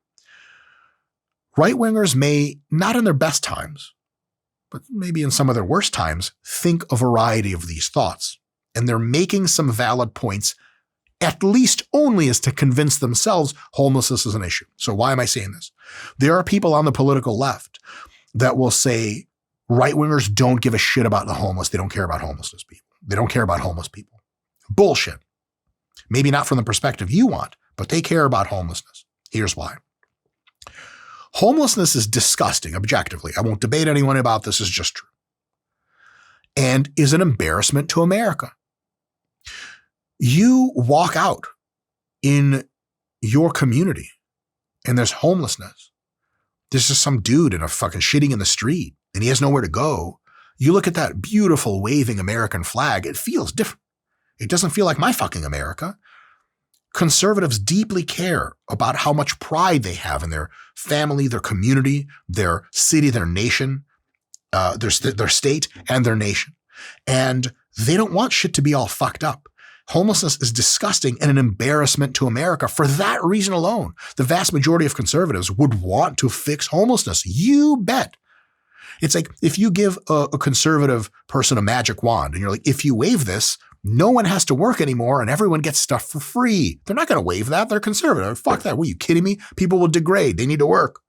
Right-wingers may, not in their best times, but maybe in some of their worst times, think a variety of these thoughts. And they're making some valid points, at least only as to convince themselves homelessness is an issue. So why am I saying this? There are people on the political left that will say right-wingers don't give a shit about the homeless. They don't care about homelessness people. They don't care about homeless people. Bullshit. Maybe not from the perspective you want, but they care about homelessness. Here's why. Homelessness is disgusting, objectively. I won't debate anyone about this. It's just true. And is an embarrassment to America. You walk out in your community and there's homelessness. There's just some dude in a fucking shitting in the street and he has nowhere to go. You look at that beautiful waving American flag, it feels different. It doesn't feel like my fucking America. Conservatives deeply care about how much pride they have in their family, their community, their city, their nation, their state, and their nation. And they don't want shit to be all fucked up. Homelessness is disgusting and an embarrassment to America. For that reason alone, the vast majority of conservatives would want to fix homelessness. You bet. It's like if you give a conservative person a magic wand and you're like, if you wave this, no one has to work anymore and everyone gets stuff for free. They're not going to wave that. They're conservative. Fuck that. What, are you kidding me? People will degrade. They need to work.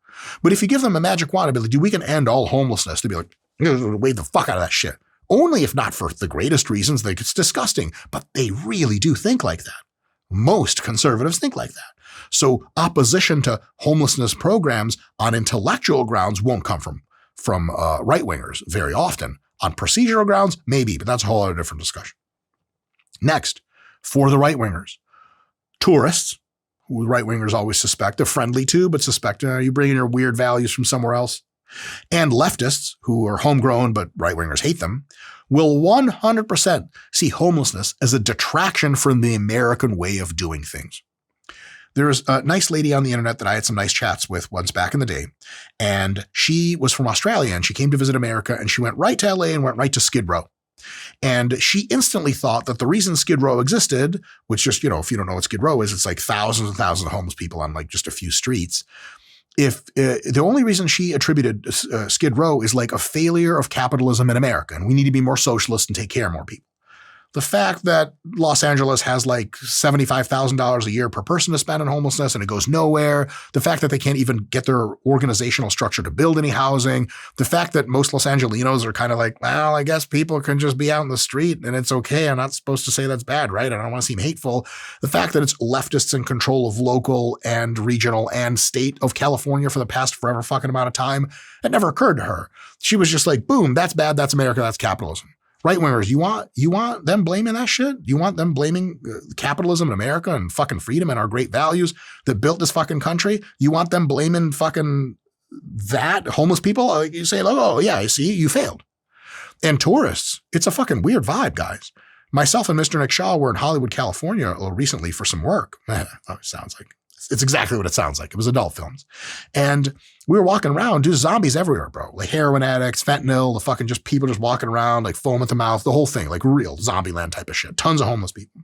But if you give them a magic wand and be like, dude, we can end all homelessness, they'd be like, wave the fuck out of that shit. Only if not for the greatest reasons, like it's disgusting, but they really do think like that. Most conservatives think like that. So opposition to homelessness programs on intellectual grounds won't come from right-wingers very often. On procedural grounds, maybe, but that's a whole other different discussion. Next, for the right-wingers, tourists, who right-wingers always suspect, they're friendly too, but suspect you bring in your weird values from somewhere else. And leftists, who are homegrown but right-wingers hate them, will 100% see homelessness as a detraction from the American way of doing things. There's a nice lady on the internet that I had some nice chats with once back in the day, and she was from Australia, and she came to visit America, and she went right to LA and went right to Skid Row. And she instantly thought that the reason Skid Row existed, which just, if you don't know what Skid Row is, it's like thousands and thousands of homeless people on like just a few streets. If the only reason she attributed Skid Row is like a failure of capitalism in America, and we need to be more socialist and take care of more people. The fact that Los Angeles has like $75,000 a year per person to spend on homelessness and it goes nowhere. The fact that they can't even get their organizational structure to build any housing. The fact that most Los Angelinos are kind of like, well, I guess people can just be out in the street and it's okay. I'm not supposed to say that's bad, right? I don't want to seem hateful. The fact that it's leftists in control of local and regional and state of California for the past forever fucking amount of time, it never occurred to her. She was just like, boom, that's bad. That's America. That's capitalism. Right-wingers, you want them blaming that shit? You want them blaming capitalism in America and fucking freedom and our great values that built this fucking country? You want them blaming fucking that? Homeless people? You say, oh, yeah, I see, you failed. And tourists, it's a fucking weird vibe, guys. Myself and Mr. Nick Shaw were in Hollywood, California recently for some work. It sounds like it's exactly what it sounds like. It was adult films. And we were walking around, dude, zombies everywhere, bro. Like heroin addicts, fentanyl, the fucking just people just walking around, like foam at the mouth, the whole thing, like real zombie land type of shit. Tons of homeless people.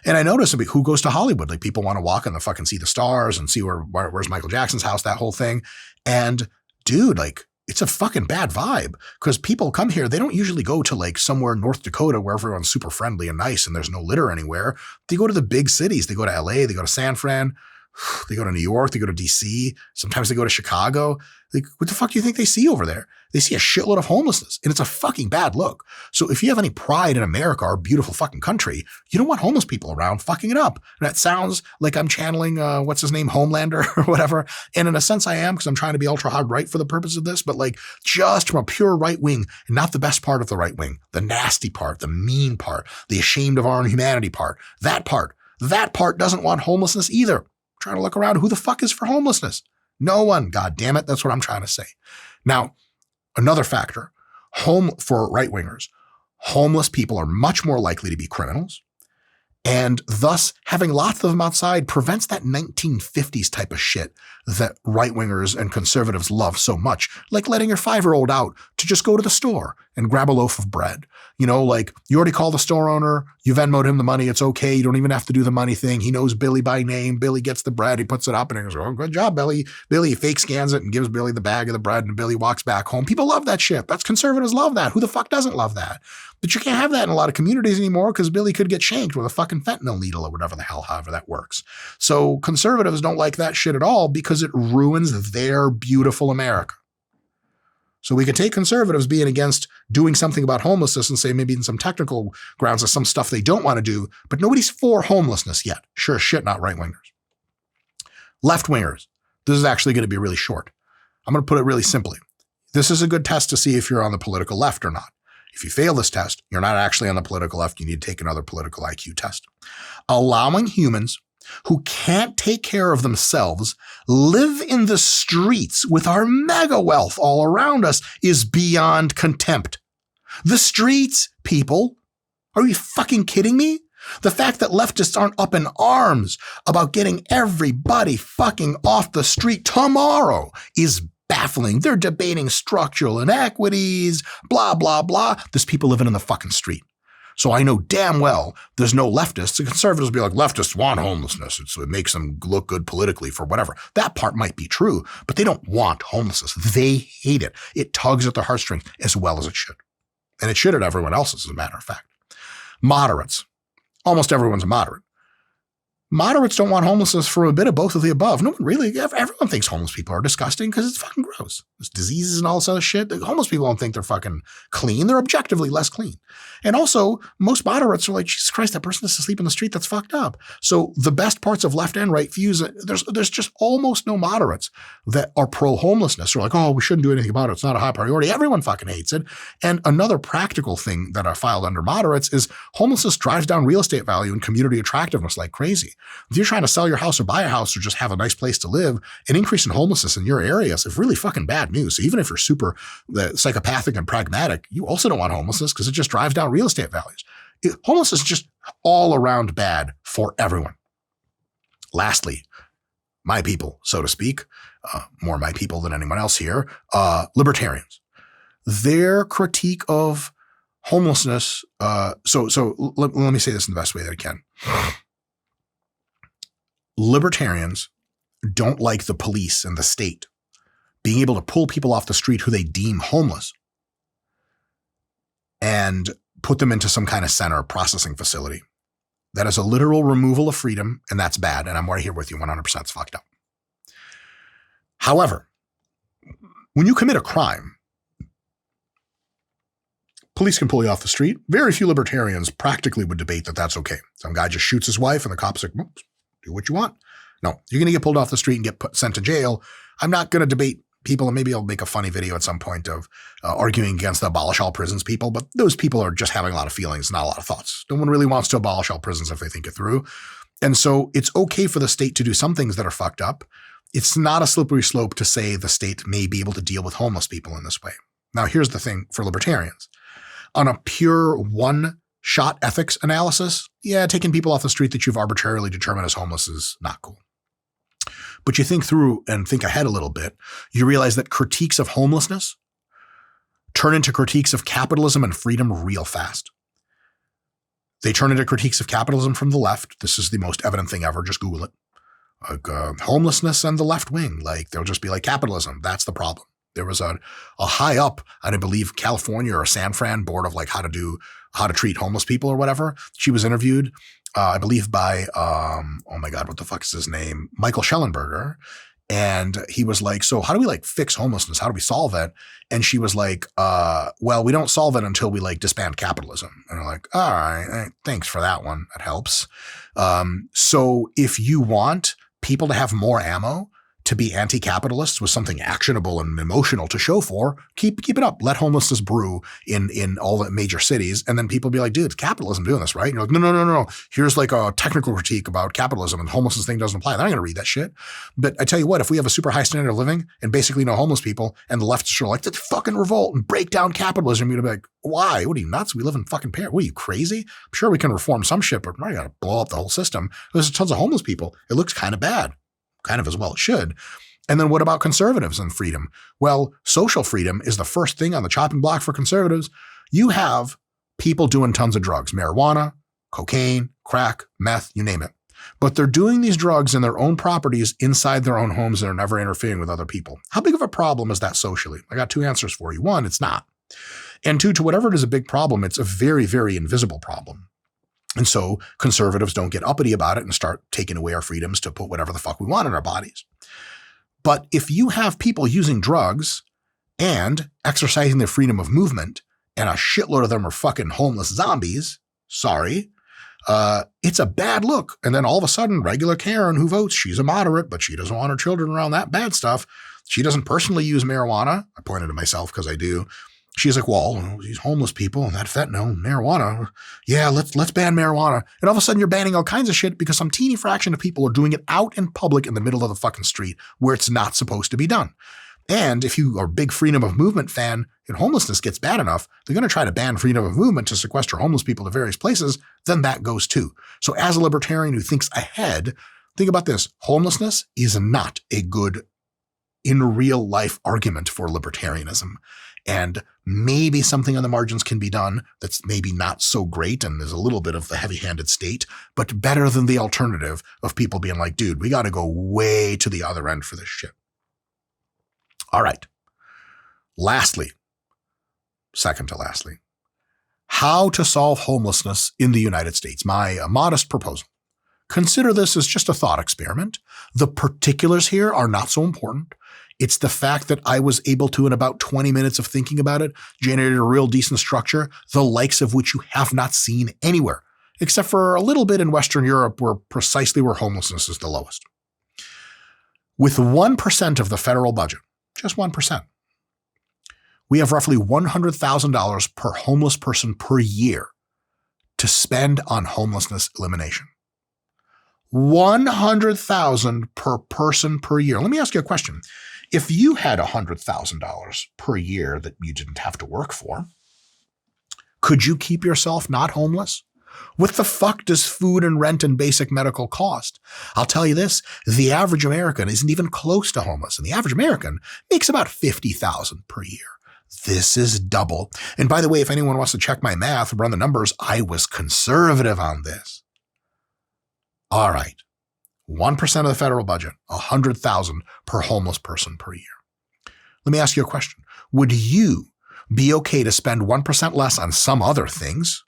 And I noticed who goes to Hollywood? Like people want to walk and the fucking see the stars and see where's Michael Jackson's house, that whole thing. And dude, like it's a fucking bad vibe because people come here. They don't usually go to like somewhere in North Dakota where everyone's super friendly and nice and there's no litter anywhere. They go to the big cities. They go to LA, they go to San Fran. They go to New York, they go to DC, sometimes they go to Chicago. Like, what the fuck do you think they see over there? They see a shitload of homelessness, and it's a fucking bad look. So if you have any pride in America, our beautiful fucking country, you don't want homeless people around fucking it up. And that sounds like I'm channeling, what's his name, Homelander or whatever. And in a sense I am, because I'm trying to be ultra hard right for the purpose of this, but like just from a pure right wing, and not the best part of the right wing, the nasty part, the mean part, the ashamed of our own humanity part, that part doesn't want homelessness either. Trying to look around, who the fuck is for homelessness? No one. God damn it. That's what I'm trying to say. Now, another factor, for right-wingers, homeless people are much more likely to be criminals. And thus, having lots of them outside prevents that 1950s type of shit that right-wingers and conservatives love so much, like letting your 5-year-old out to just go to the store and grab a loaf of bread. You know, like you already called the store owner, you Venmoed him the money, it's okay, you don't even have to do the money thing. He knows Billy by name. Billy gets the bread, he puts it up and he goes, oh, good job, Billy. Billy fake scans it and gives Billy the bag of the bread and Billy walks back home. People love that shit. That's conservatives love that. Who the fuck doesn't love that? But you can't have that in a lot of communities anymore because Billy could get shanked with a fucking fentanyl needle or whatever the hell, however that works. So conservatives don't like that shit at all because it ruins their beautiful America. So we could take conservatives being against doing something about homelessness and say maybe in some technical grounds of some stuff they don't want to do, but nobody's for homelessness yet. Sure as shit, not right-wingers. Left-wingers. This is actually going to be really short. I'm going to put it really simply. This is a good test to see if you're on the political left or not. If you fail this test, you're not actually on the political left. You need to take another political IQ test. Allowing humans who can't take care of themselves live in the streets with our mega wealth all around us is beyond contempt. The streets, people. Are you fucking kidding me? The fact that leftists aren't up in arms about getting everybody fucking off the street tomorrow is baffling. They're debating structural inequities, blah, blah, blah. There's people living in the fucking street. So I know damn well there's no leftists. The conservatives will be like, leftists want homelessness. It makes them look good politically for whatever. That part might be true, but they don't want homelessness. They hate it. It tugs at their heartstrings as well as it should. And it should at everyone else's, as a matter of fact. Moderates. Almost everyone's a moderate. Moderates don't want homelessness for a bit of both of the above. No one really, everyone thinks homeless people are disgusting because it's fucking gross. There's diseases and all this other shit. The homeless people don't think they're fucking clean. They're objectively less clean. And also, most moderates are like, Jesus Christ, that person has to sleep in the street. That's fucked up. So the best parts of left and right views, there's just almost no moderates that are pro-homelessness. They're like, oh, we shouldn't do anything about it. It's not a high priority. Everyone fucking hates it. And another practical thing that I filed under moderates is homelessness drives down real estate value and community attractiveness like crazy. If you're trying to sell your house or buy a house or just have a nice place to live, an increase in homelessness in your areas is really fucking bad news. So even if you're super psychopathic and pragmatic, you also don't want homelessness because it just drives down real estate values. Homelessness is just all around bad for everyone. Lastly, my people, so to speak, more my people than anyone else here, libertarians. Their critique of homelessness, so let me say this in the best way that I can. Libertarians don't like the police and the state being able to pull people off the street who they deem homeless and put them into some kind of center processing facility. That is a literal removal of freedom, and that's bad. And I'm right here with you 100%. It's fucked up. However, when you commit a crime, police can pull you off the street. Very few libertarians practically would debate that that's okay. Some guy just shoots his wife and the cops are like, well, do what you want. No, you're going to get pulled off the street and get sent to jail. I'm not going to debate people, and maybe I'll make a funny video at some point of arguing against the abolish all prisons people, but those people are just having a lot of feelings, not a lot of thoughts. No one really wants to abolish all prisons if they think it through. And so it's okay for the state to do some things that are fucked up. It's not a slippery slope to say the state may be able to deal with homeless people in this way. Now, here's the thing for libertarians. On a pure one-shot ethics analysis, yeah, taking people off the street that you've arbitrarily determined as homeless is not cool. But you think through and think ahead a little bit, you realize that critiques of homelessness turn into critiques of capitalism and freedom real fast. They turn into critiques of capitalism from the left. This is the most evident thing ever. Just Google it. Like, homelessness and the left wing. Like, they'll just be like, capitalism, that's the problem. There was a high up, I believe, California or San Fran board of like how to treat homeless people or whatever. She was interviewed I believe by, oh my God, what the fuck is his name? Michael Schellenberger. And he was like, so how do we like fix homelessness? How do we solve it? And she was like, well, we don't solve it until we like disband capitalism. And I'm like, all right, thanks for that one. That helps. So if you want people to have more ammo, to be anti-capitalists with something actionable and emotional to show for, keep it up. Let homelessness brew in all the major cities. And then people be like, dude, it's capitalism doing this, right? And you're like, no. Here's like a technical critique about capitalism and homelessness thing doesn't apply. They're not going to read that shit. But I tell you what, if we have a super high standard of living and basically no homeless people and the leftists are like, let's fucking revolt and break down capitalism, you're going to be like, why? What are you, nuts? We live in fucking Paris. What are you, crazy? I'm sure we can reform some shit, but we're not going to blow up the whole system. There's tons of homeless people. It looks kind of bad. Kind of as well it should. And then what about conservatives and freedom? Well, social freedom is the first thing on the chopping block for conservatives. You have people doing tons of drugs, marijuana, cocaine, crack, meth, you name it. But they're doing these drugs in their own properties inside their own homes and are never interfering with other people. How big of a problem is that socially? I got two answers for you. One, it's not. And two, to whatever it is a big problem, it's a very, very invisible problem. And so conservatives don't get uppity about it and start taking away our freedoms to put whatever the fuck we want in our bodies. But if you have people using drugs and exercising their freedom of movement and a shitload of them are fucking homeless zombies, sorry, it's a bad look. And then all of a sudden, regular Karen who votes, she's a moderate, but she doesn't want her children around that bad stuff. She doesn't personally use marijuana. I pointed to myself because I do. She's like, well, these homeless people and that fentanyl, marijuana. Yeah, let's ban marijuana. And all of a sudden you're banning all kinds of shit because some teeny fraction of people are doing it out in public in the middle of the fucking street where it's not supposed to be done. And if you are a big freedom of movement fan and homelessness gets bad enough, they're going to try to ban freedom of movement to sequester homeless people to various places, then that goes too. So as a libertarian who thinks ahead, think about this. Homelessness is not a good in real life argument for libertarianism. And maybe something on the margins can be done that's maybe not so great and there's a little bit of the heavy-handed state, but better than the alternative of people being like, dude, we got to go way to the other end for this shit. All right. Lastly, second to lastly, how to solve homelessness in the United States. My modest proposal. Consider this as just a thought experiment. The particulars here are not so important. It's the fact that I was able to, in about 20 minutes of thinking about it, generate a real decent structure, the likes of which you have not seen anywhere, except for a little bit in Western Europe where homelessness is the lowest. With 1% of the federal budget, just 1%, we have roughly $100,000 per homeless person per year to spend on homelessness elimination. $100,000 per person per year. Let me ask you a question. If you had $100,000 per year that you didn't have to work for, could you keep yourself not homeless? What the fuck does food and rent and basic medical cost? I'll tell you this, the average American isn't even close to homeless, and the average American makes about $50,000 per year. This is double. And by the way, if anyone wants to check my math, run the numbers, I was conservative on this. All right. 1% of the federal budget, $100,000 per homeless person per year. Let me ask you a question. Would you be okay to spend 1% less on some other things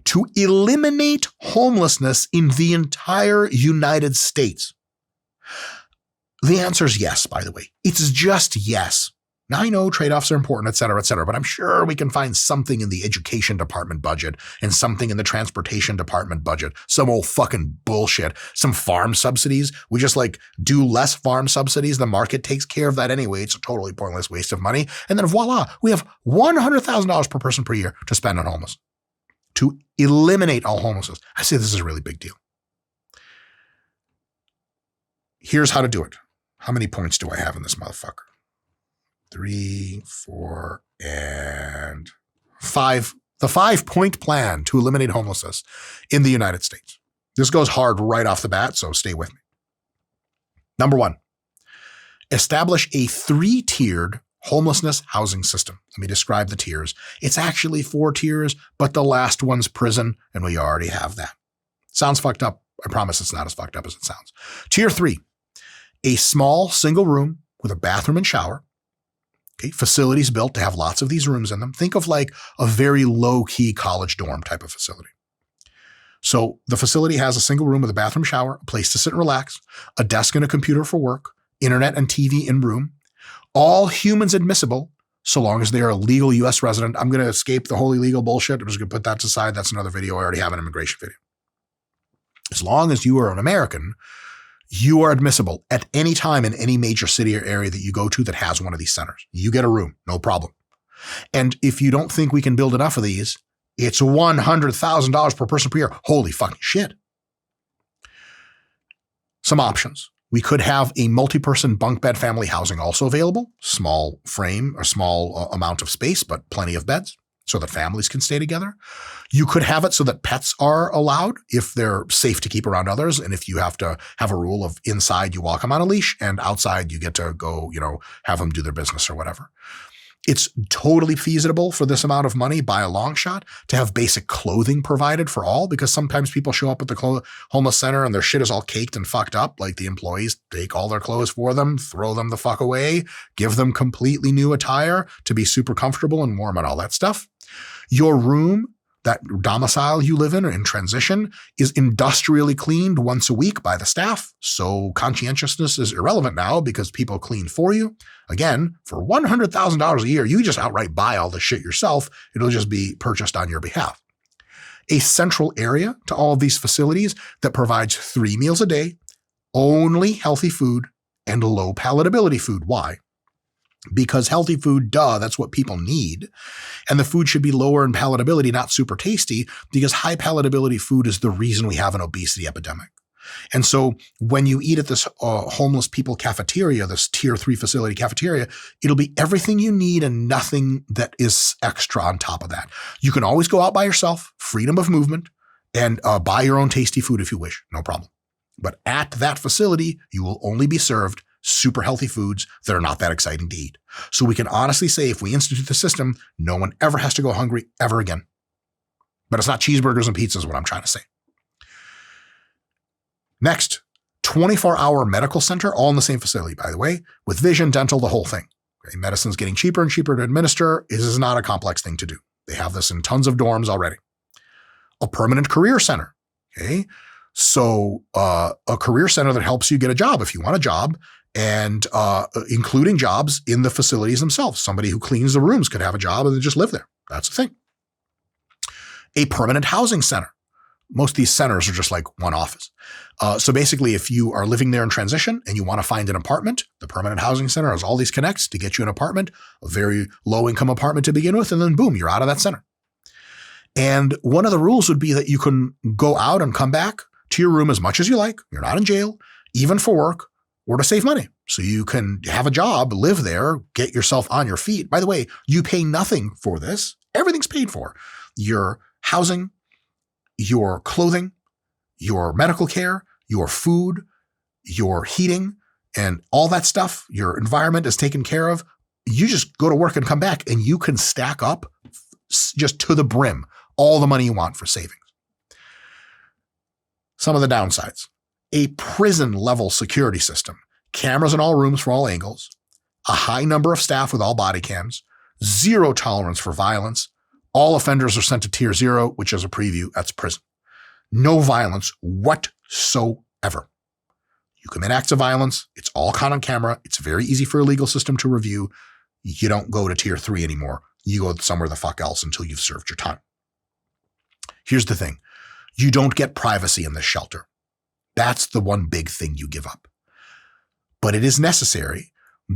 to eliminate homelessness in the entire United States? The answer is yes, by the way. It's just yes. Now, I know trade-offs are important, et cetera, but I'm sure we can find something in the education department budget and something in the transportation department budget, some old fucking bullshit, some farm subsidies. We just like do less farm subsidies. The market takes care of that anyway. It's a totally pointless waste of money. And then voila, we have $100,000 per person per year to spend on homeless, to eliminate all homelessness. I say this is a really big deal. Here's how to do it. How many points do I have in this motherfucker? 3, 4, and 5. The 5-point plan to eliminate homelessness in the United States. This goes hard right off the bat, so stay with me. Number 1, establish a 3-tiered homelessness housing system. Let me describe the tiers. It's actually 4 tiers, but the last one's prison, and we already have that. Sounds fucked up. I promise it's not as fucked up as it sounds. Tier 3, a small single room with a bathroom and shower. Okay, facilities built to have lots of these rooms in them. Think of like a very low-key college dorm type of facility. So the facility has a single room with a bathroom, shower, a place to sit and relax, a desk and a computer for work, internet and TV in room, all humans admissible, so long as they are a legal U.S. resident. I'm going to escape the whole illegal bullshit. I'm just going to put that to the side. That's another video. I already have an immigration video. As long as you are an American, you are admissible at any time in any major city or area that you go to that has one of these centers. You get a room, no problem. And if you don't think we can build enough of these, it's $100,000 per person per year. Holy fucking shit. Some options. We could have a multi-person bunk bed family housing also available. Small frame or small amount of space, but plenty of beds so that families can stay together. You could have it so that pets are allowed if they're safe to keep around others. And if you have to have a rule of inside you walk them on a leash and outside you get to go, have them do their business or whatever. It's totally feasible for this amount of money by a long shot to have basic clothing provided for all, because sometimes people show up at the homeless center and their shit is all caked and fucked up. Like the employees take all their clothes for them, throw them the fuck away, give them completely new attire to be super comfortable and warm and all that stuff. Your room, that domicile you live in or in transition, is industrially cleaned once a week by the staff. So conscientiousness is irrelevant now because people clean for you. Again, for $100,000 a year, you just outright buy all the shit yourself. It'll just be purchased on your behalf. A central area to all of these facilities that provides 3 meals a day, only healthy food, and low palatability food. Why? Because healthy food, that's what people need. And the food should be lower in palatability, not super tasty, because high palatability food is the reason we have an obesity epidemic. And so when you eat at this homeless people cafeteria, this tier 3 facility cafeteria, it'll be everything you need and nothing that is extra on top of that. You can always go out by yourself, freedom of movement, and buy your own tasty food if you wish, no problem. But at that facility, you will only be served super healthy foods that are not that exciting to eat. So we can honestly say if we institute the system, no one ever has to go hungry ever again. But it's not cheeseburgers and pizzas, what I'm trying to say. Next, 24-hour medical center, all in the same facility, by the way, with vision, dental, the whole thing. Okay, medicine's getting cheaper and cheaper to administer. This is not a complex thing to do. They have this in tons of dorms already. A permanent career center. Okay, so a career center that helps you get a job if you want a job, and including jobs in the facilities themselves. Somebody who cleans the rooms could have a job and then just live there. That's the thing. A permanent housing center. Most of these centers are just like one office. So basically, if you are living there in transition and you want to find an apartment, the permanent housing center has all these connects to get you an apartment, a very low income apartment to begin with, and then boom, you're out of that center. And one of the rules would be that you can go out and come back to your room as much as you like. You're not in jail, even for work or to save money. So you can have a job, live there, get yourself on your feet. By the way, you pay nothing for this. Everything's paid for. Your housing, your clothing, your medical care, your food, your heating, and all that stuff, your environment is taken care of. You just go to work and come back and you can stack up just to the brim all the money you want for savings. Some of the downsides. A prison-level security system. Cameras in all rooms for all angles. A high number of staff with all body cams. Zero tolerance for violence. All offenders are sent to Tier 0, which is a preview. That's prison. No violence whatsoever. You commit acts of violence. It's all caught on camera. It's very easy for a legal system to review. You don't go to Tier 3 anymore. You go somewhere the fuck else until you've served your time. Here's the thing. You don't get privacy in this shelter. That's the one big thing you give up. But it is necessary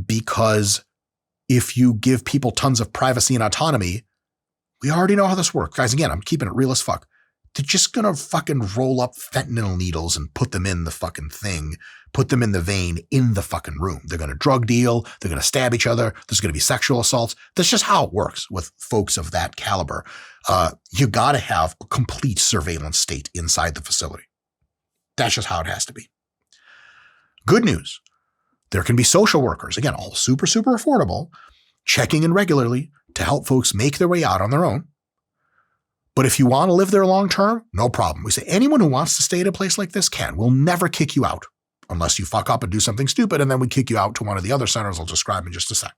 because if you give people tons of privacy and autonomy, we already know how this works. Guys, again, I'm keeping it real as fuck. They're just going to fucking roll up fentanyl needles and put them in the fucking thing, put them in the vein in the fucking room. They're going to drug deal. They're going to stab each other. There's going to be sexual assaults. That's just how it works with folks of that caliber. You got to have a complete surveillance state inside the facility. That's just how it has to be. Good news. There can be social workers, again, all super, super affordable, checking in regularly to help folks make their way out on their own. But if you want to live there long term, no problem. We say anyone who wants to stay at a place like this can. We'll never kick you out unless you fuck up and do something stupid, and then we kick you out to one of the other centers I'll describe in just a sec.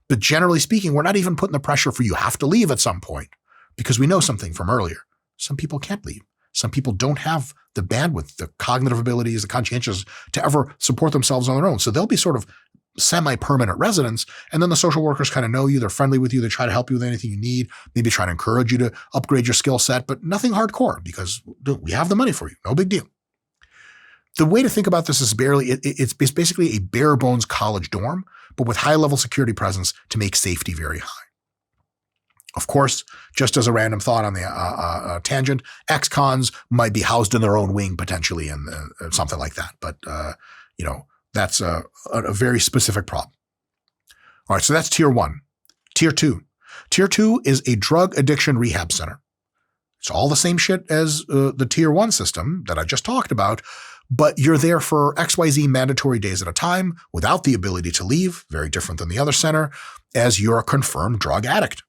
But generally speaking, we're not even putting the pressure for you have to leave at some point because we know something from earlier. Some people can't leave. Some people don't have the bandwidth, the cognitive abilities, the conscientious to ever support themselves on their own. So they'll be sort of semi-permanent residents. And then the social workers kind of know you. They're friendly with you. They try to help you with anything you need, maybe try to encourage you to upgrade your skill set, but nothing hardcore because we have the money for you. No big deal. The way to think about this is it's basically a bare bones college dorm, but with high level security presence to make safety very high. Of course, just as a random thought on the tangent, ex-cons might be housed in their own wing potentially and something like that. But, that's a very specific problem. All right, so that's tier 1. Tier 2. Tier 2 is a drug addiction rehab center. It's all the same shit as the tier 1 system that I just talked about, but you're there for XYZ mandatory days at a time without the ability to leave, very different than the other center, as you're a confirmed drug addict.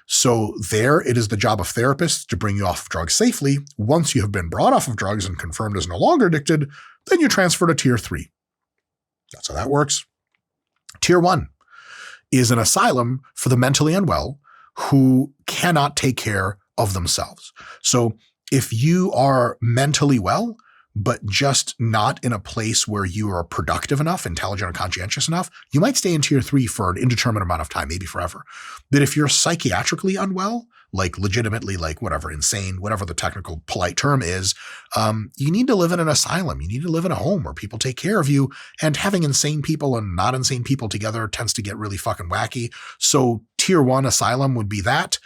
So there it is the job of therapists to bring you off of drugs safely. Once you have been brought off of drugs and confirmed as no longer addicted, then you transfer to tier 3. That's how that works. Tier 1 is an asylum for the mentally unwell who cannot take care of themselves. So if you are mentally well, but just not in a place where you are productive enough, intelligent, or conscientious enough, you might stay in tier 3 for an indeterminate amount of time, maybe forever. But if you're psychiatrically unwell, like legitimately, like whatever, insane, whatever the technical polite term is, you need to live in an asylum. You need to live in a home where people take care of you. And having insane people and not insane people together tends to get really fucking wacky. So tier 1 asylum would be that.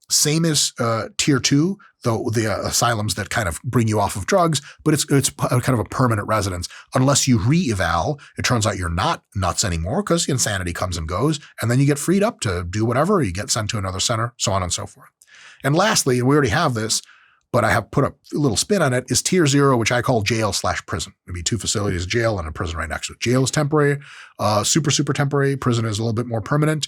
Same as tier 2, though the asylums that kind of bring you off of drugs, but it's kind of a permanent residence. Unless you re-eval, it turns out you're not nuts anymore because insanity comes and goes, and then you get freed up to do whatever, or you get sent to another center, so on and so forth. And lastly, and we already have this, but I have put a little spin on it, is tier 0, which I call jail/prison. There'd be 2 facilities, jail and a prison right next to it. Jail is temporary, super temporary. Prison is a little bit more permanent.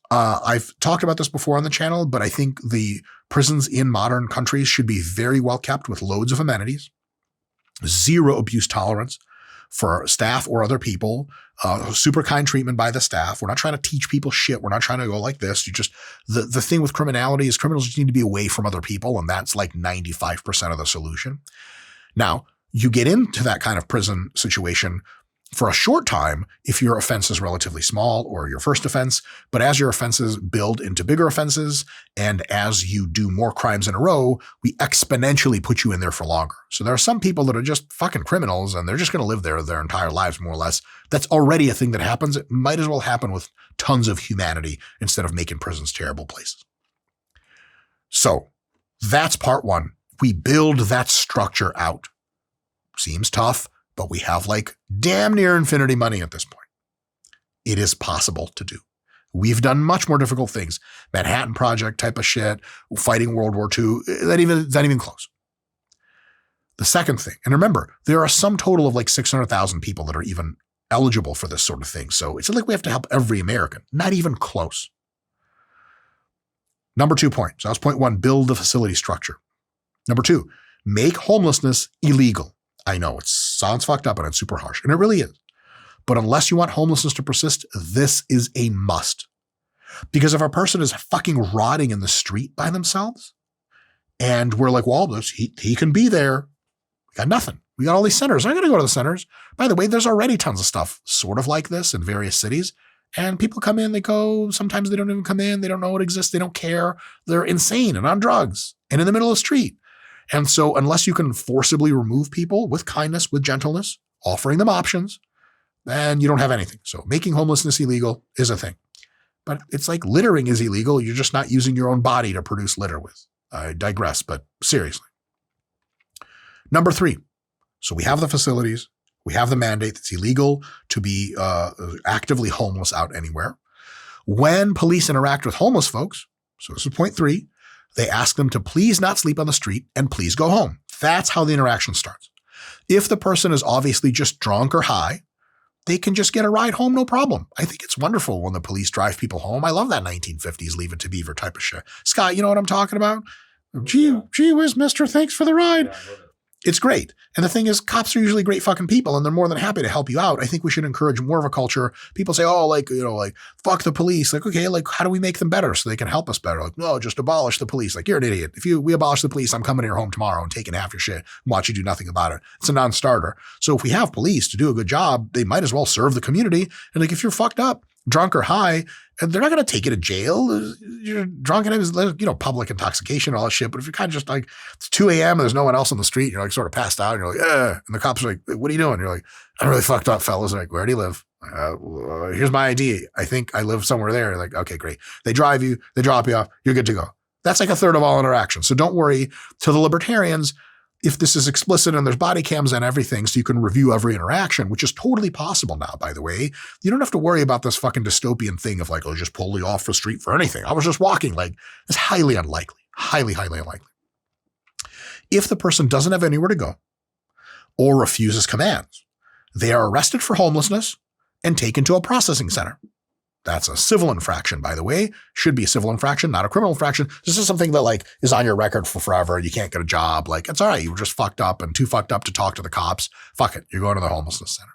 I've talked about this before on the channel, but I think the prisons in modern countries should be very well kept with loads of amenities, 0 abuse tolerance for staff or other people, super kind treatment by the staff. We're not trying to teach people shit. We're not trying to go like this. The thing with criminality is criminals just need to be away from other people, and that's like 95% of the solution. Now, you get into that kind of prison situation for a short time if your offense is relatively small or your first offense, but as your offenses build into bigger offenses and as you do more crimes in a row, we exponentially put you in there for longer. So there are some people that are just fucking criminals and they're just going to live there their entire lives, more or less. That's already a thing that happens. It might as well happen with tons of humanity instead of making prisons terrible places. So that's part 1. We build that structure out. Seems tough, but we have like damn near infinity money at this point. It is possible to do. We've done much more difficult things. Manhattan Project type of shit, fighting World War II, not even close. The second thing, and remember, there are some total of like 600,000 people that are even eligible for this sort of thing. So it's not like we have to help every American, not even close. Number 2 point. So that was point 1, build the facility structure. Number 2, make homelessness illegal. I know it sounds fucked up and it's super harsh, and it really is. But unless you want homelessness to persist, this is a must. Because if a person is fucking rotting in the street by themselves, and we're like, well, he can be there. We got nothing. We got all these centers. I'm going to go to the centers. By the way, there's already tons of stuff sort of like this in various cities. And people come in, they go, sometimes they don't even come in. They don't know it exists. They don't care. They're insane and on drugs and in the middle of the street. And so unless you can forcibly remove people with kindness, with gentleness, offering them options, then you don't have anything. So making homelessness illegal is a thing. But it's like littering is illegal. You're just not using your own body to produce litter with. I digress, but seriously. Number 3. So we have the facilities. We have the mandate that's illegal to be actively homeless out anywhere. When police interact with homeless folks, so this is point 3, they ask them to please not sleep on the street and please go home. That's how the interaction starts. If the person is obviously just drunk or high, they can just get a ride home, no problem. I think it's wonderful when the police drive people home. I love that 1950s Leave It to Beaver type of shit. Scott, you know what I'm talking about? Gee whiz, mister, thanks for the ride. It's great. And the thing is, cops are usually great fucking people and they're more than happy to help you out. I think we should encourage more of a culture. People say, oh, like, fuck the police. Like, okay, like, how do we make them better so they can help us better? Like, no, just abolish the police. Like, you're an idiot. If we abolish the police, I'm coming to your home tomorrow and taking half your shit and watch you do nothing about it. It's a non-starter. So if we have police to do a good job, they might as well serve the community. And like, if you're fucked up, drunk or high, and they're not going to take you to jail. You're drunk and it was, public intoxication and all that shit. But if you're kind of just like, it's 2 a.m. and there's no one else on the street, you're like sort of passed out and you're like, and the cops are like, what are you doing? You're like, I'm really fucked up, fellas. They're like, where do you live? Here's my ID. I think I live somewhere there. You're like, okay, great. They drive you, they drop you off, you're good to go. That's like a third of all interactions. So don't worry. To the libertarians, if this is explicit and there's body cams and everything, so you can review every interaction, which is totally possible now, by the way, you don't have to worry about this fucking dystopian thing of like, oh, just pull you off the street for anything. I was just walking. Like, it's highly unlikely, highly, highly unlikely. If the person doesn't have anywhere to go or refuses commands, they are arrested for homelessness and taken to a processing center. That's a civil infraction, by the way. Should be a civil infraction, not a criminal infraction. This is something that like is on your record for forever. You can't get a job. Like, it's all right. You were just fucked up and too fucked up to talk to the cops. Fuck it. You're going to the homelessness center.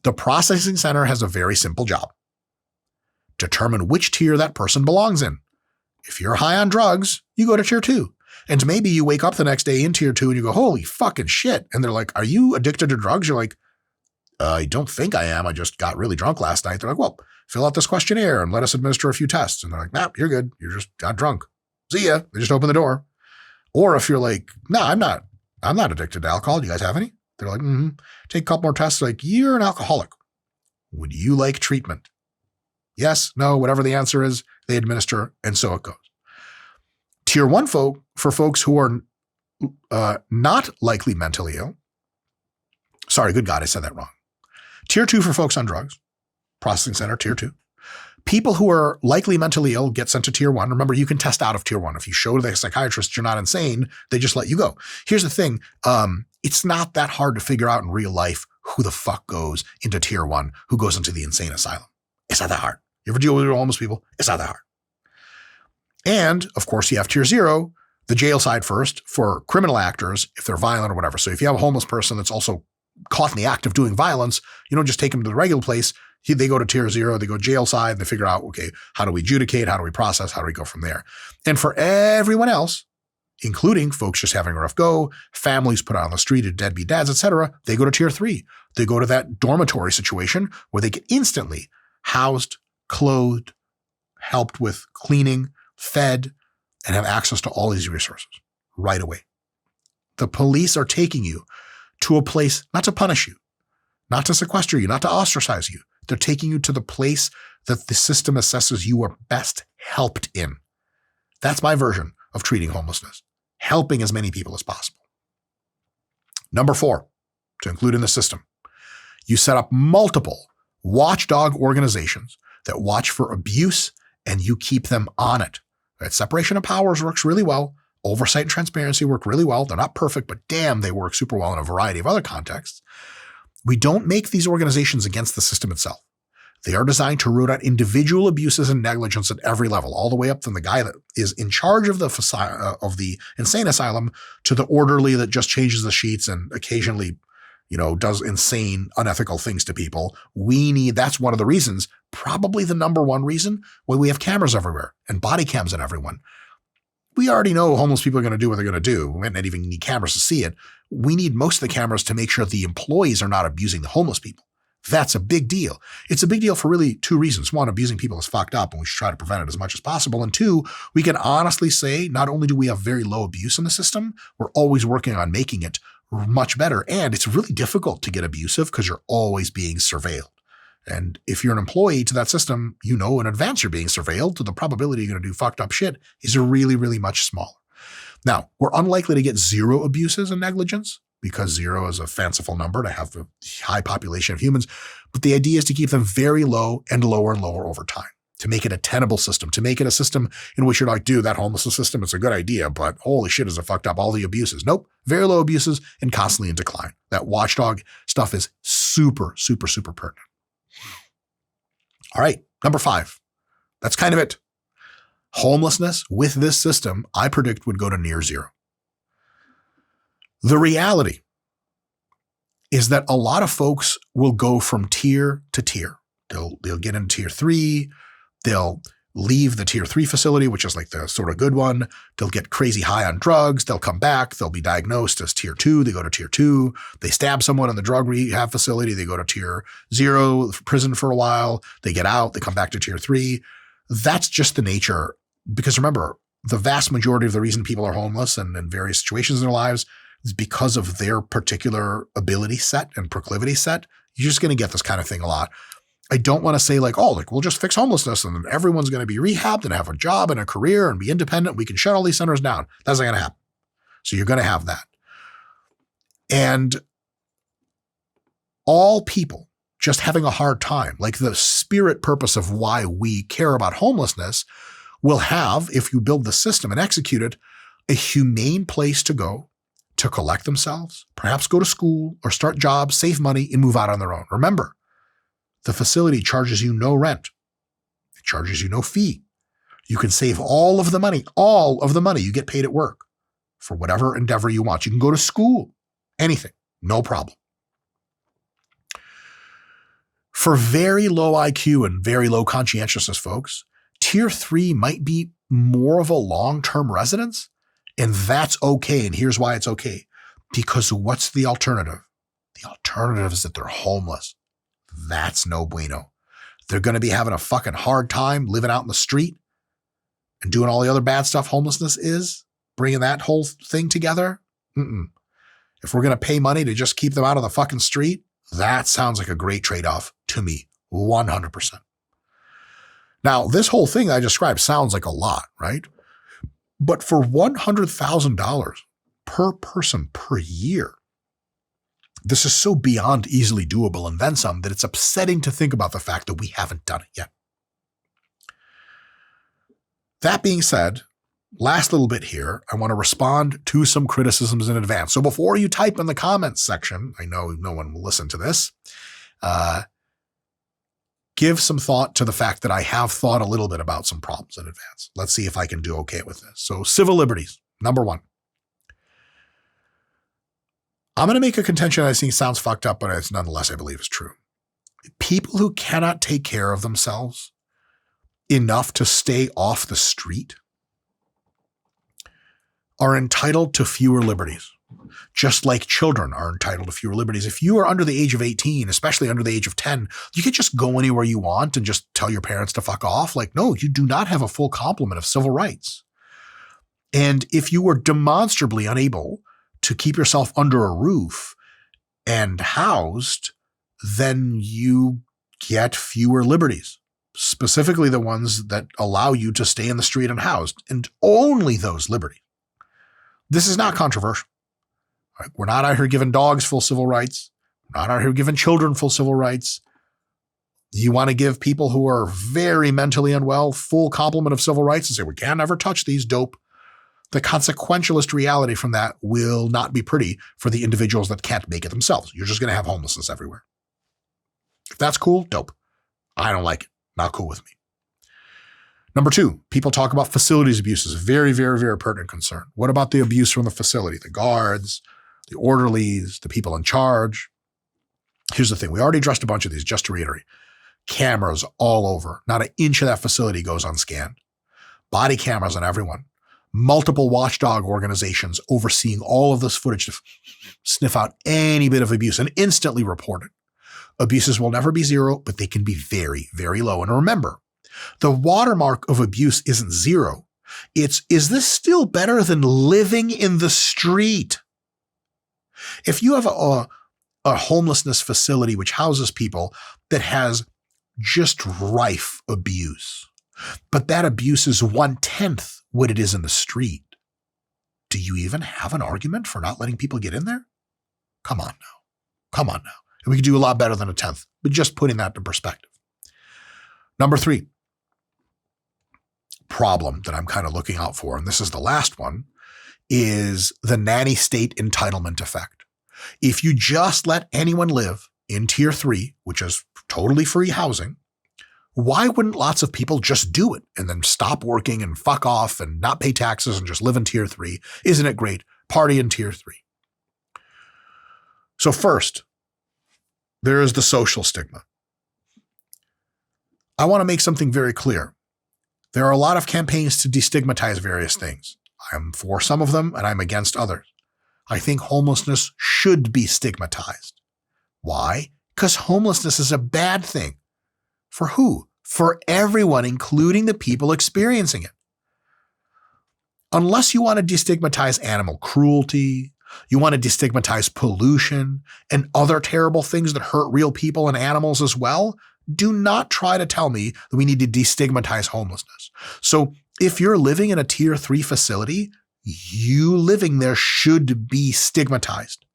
The processing center has a very simple job. Determine which tier that person belongs in. If you're high on drugs, you go to tier 2. And maybe you wake up the next day in tier 2 and you go, holy fucking shit. And they're like, are you addicted to drugs? You're like, I don't think I am. I just got really drunk last night. They're like, well, fill out this questionnaire and let us administer a few tests. And they're like, nah, you're good. You just got drunk. See ya. They just open the door. Or if you're like, no, I'm not addicted to alcohol. Do you guys have any? They're like, take a couple more tests. Like, you're an alcoholic. Would you like treatment? Yes, no, whatever the answer is, they administer. And so it goes. Tier 1 for folks who are not likely mentally ill. Sorry, good God, I said that wrong. Tier 2 for folks on drugs. Processing center, tier 2. People who are likely mentally ill get sent to tier 1. Remember, you can test out of tier 1. If you show the psychiatrist you're not insane, they just let you go. Here's the thing. It's not that hard to figure out in real life who the fuck goes into tier 1, who goes into the insane asylum. It's not that hard. You ever deal with homeless people? It's not that hard. And, of course, you have tier 0, the jail side first, for criminal actors, if they're violent or whatever. So if you have a homeless person that's also caught in the act of doing violence, you don't just take them to the regular place. They go to tier 0, they go jail side, and they figure out, okay, how do we adjudicate? How do we process? How do we go from there? And for everyone else, including folks just having a rough go, families put out on the street, deadbeat dads, etc., they go to tier 3. They go to that dormitory situation where they get instantly housed, clothed, helped with cleaning, fed, and have access to all these resources right away. The police are taking you to a place not to punish you, not to sequester you, not to ostracize you. They're taking you to the place that the system assesses you are best helped in. That's my version of treating homelessness, helping as many people as possible. Number 4, to include in the system, you set up multiple watchdog organizations that watch for abuse and you keep them on it. That separation of powers works really well. Oversight and transparency work really well. They're not perfect, but damn, they work super well in a variety of other contexts. We don't make these organizations against the system itself. They are designed to root out individual abuses and negligence at every level, all the way up from the guy that is in charge of the insane asylum to the orderly that just changes the sheets and occasionally, does insane, unethical things to people. That's one of the reasons, probably the number one reason, why we have cameras everywhere and body cams on everyone. We already know homeless people are going to do what they're going to do. We might not even need cameras to see it. We need most of the cameras to make sure the employees are not abusing the homeless people. That's a big deal. It's a big deal for really 2 reasons. 1, abusing people is fucked up and we should try to prevent it as much as possible. And 2, we can honestly say not only do we have very low abuse in the system, we're always working on making it much better. And it's really difficult to get abusive because you're always being surveilled. And if you're an employee to that system, in advance you're being surveilled, so the probability you're going to do fucked up shit is really, really much smaller. Now, we're unlikely to get 0 abuses and negligence because 0 is a fanciful number to have a high population of humans. But the idea is to keep them very low and lower over time, to make it a tenable system, to make it a system in which you're like, dude, that homelessness system, it's a good idea, but holy shit, is it fucked up, all the abuses. Nope, very low abuses and constantly in decline. That watchdog stuff is super, super, super pertinent. All right, number 5. That's kind of it. Homelessness with this system, I predict, would go to near 0. The reality is that a lot of folks will go from tier to tier. They'll get into tier 3. They'll leave the tier 3 facility, which is like the sort of good one. They'll get crazy high on drugs. They'll come back. They'll be diagnosed as tier 2. They go to tier 2. They stab someone in the drug rehab facility. They go to tier 0, prison for a while. They get out. They come back to tier 3. That's just the nature. Because remember, the vast majority of the reason people are homeless and in various situations in their lives is because of their particular ability set and proclivity set. You're just going to get this kind of thing a lot. I don't want to say like, oh, like we'll just fix homelessness and then everyone's going to be rehabbed and have a job and a career and be independent. We can shut all these centers down. That's not going to happen. So you're going to have that. And all people just having a hard time, like the spirit purpose of why we care about homelessness, will have, if you build the system and execute it, a humane place to go to collect themselves, perhaps go to school or start jobs, save money, and move out on their own. Remember, the facility charges you no rent. It charges you no fee. You can save all of the money you get paid at work for whatever endeavor you want. You can go to school, anything, no problem. For very low IQ and very low conscientiousness folks, tier 3 might be more of a long-term residence, and that's okay. And here's why it's okay. Because what's the alternative? The alternative is that they're homeless. That's no bueno. They're going to be having a fucking hard time living out in the street and doing all the other bad stuff homelessness is, bringing that whole thing together. If we're going to pay money to just keep them out of the fucking street, that sounds like a great trade-off to me, 100%. Now, this whole thing I described sounds like a lot, right? But for $100,000 per person per year, this is so beyond easily doable and then some that it's upsetting to think about the fact that we haven't done it yet. That being said, last little bit here, I want to respond to some criticisms in advance. So before you type in the comments section, I know no one will listen to this, give some thought to the fact that I have thought a little bit about some problems in advance. Let's see if I can do okay with this. So civil liberties, number 1. I'm going to make a contention I think sounds fucked up, but it's nonetheless, I believe is true. People who cannot take care of themselves enough to stay off the street are entitled to fewer liberties, just like children are entitled to fewer liberties. If you are under the age of 18, especially under the age of 10, you can just go anywhere you want and just tell your parents to fuck off. Like, no, you do not have a full complement of civil rights. And if you were demonstrably unable to keep yourself under a roof and housed, then you get fewer liberties, specifically the ones that allow you to stay in the street unhoused, and only those liberties. This is not controversial. Right? We're not out here giving dogs full civil rights. We're not out here giving children full civil rights. You want to give people who are very mentally unwell full complement of civil rights and say, we can't ever touch these, dope. The consequentialist reality from that will not be pretty for the individuals that can't make it themselves. You're just going to have homelessness everywhere. If that's cool, dope. I don't like it. Not cool with me. Number 2, people talk about facilities abuses. Very, very, very pertinent concern. What about the abuse from the facility? The guards, the orderlies, the people in charge. Here's the thing. We already addressed a bunch of these, just to reiterate. Cameras all over. Not an inch of that facility goes unscanned. Body cameras on everyone. Multiple watchdog organizations overseeing all of this footage to sniff out any bit of abuse and instantly report it. Abuses will never be 0, but they can be very, very low. And remember, the watermark of abuse isn't 0. It's, is this still better than living in the street? If you have a homelessness facility which houses people that has just rife abuse, but that abuse is 1/10 what it is in the street, do you even have an argument for not letting people get in there? Come on now. Come on now. And we could do a lot better than 1/10, but just putting that in perspective. Number 3, problem that I'm kind of looking out for, and this is the last one, is the nanny state entitlement effect. If you just let anyone live in tier 3, which is totally free housing, why wouldn't lots of people just do it and then stop working and fuck off and not pay taxes and just live in tier 3? Isn't it great? Party in tier 3. So first, there is the social stigma. I want to make something very clear. There are a lot of campaigns to destigmatize various things. I'm for some of them and I'm against others. I think homelessness should be stigmatized. Why? Because homelessness is a bad thing. For who? For everyone, including the people experiencing it. Unless you want to destigmatize animal cruelty, you want to destigmatize pollution and other terrible things that hurt real people and animals as well, do not try to tell me that we need to destigmatize homelessness. So if you're living in a tier 3 facility, you living there should be stigmatized.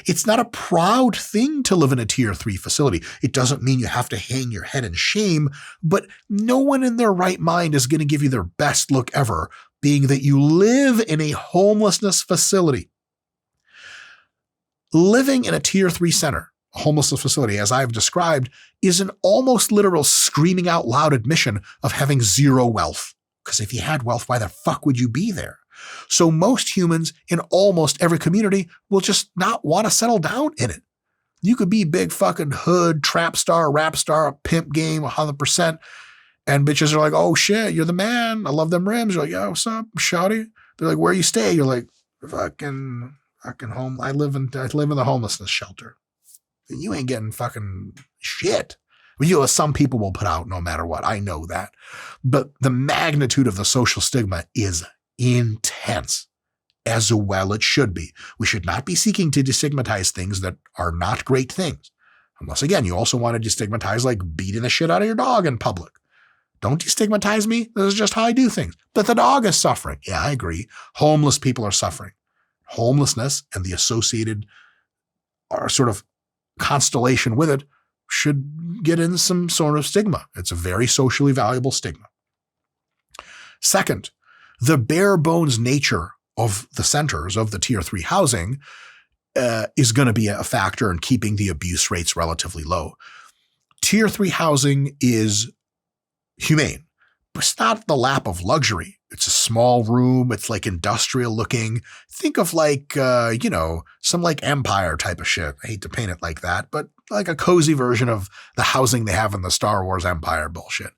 It's not a proud thing to live in a tier 3 facility. It doesn't mean you have to hang your head in shame, but no one in their right mind is going to give you their best look ever, being that you live in a homelessness facility. Living in a tier 3 center, a homelessness facility, as I've described, is an almost literal screaming out loud admission of having zero wealth. Because if you had wealth, why the fuck would you be there? So most humans in almost every community will just not want to settle down in it. You could be big fucking hood, trap star, rap star, pimp game, 100%. And bitches are like, oh shit, you're the man. I love them rims. You're like, yo, what's up, shawty? They're like, where you stay? You're like, fucking home. I live in the homelessness shelter. You ain't getting fucking shit. Some people will put out no matter what. I know that. But the magnitude of the social stigma is intense, as well it should be. We should not be seeking to destigmatize things that are not great things. Unless, again, you also want to destigmatize like beating the shit out of your dog in public. Don't destigmatize me. This is just how I do things. But the dog is suffering. Yeah, I agree. Homeless people are suffering. Homelessness and the associated sort of constellation with it should get in some sort of stigma. It's a very socially valuable stigma. Second, the bare bones nature of the centers of the tier 3 housing is going to be a factor in keeping the abuse rates relatively low. Tier 3 housing is humane, but it's not the lap of luxury. It's a small room. It's like industrial looking. Think of like, some like Empire type of shit. I hate to paint it like that, but like a cozy version of the housing they have in the Star Wars Empire bullshit.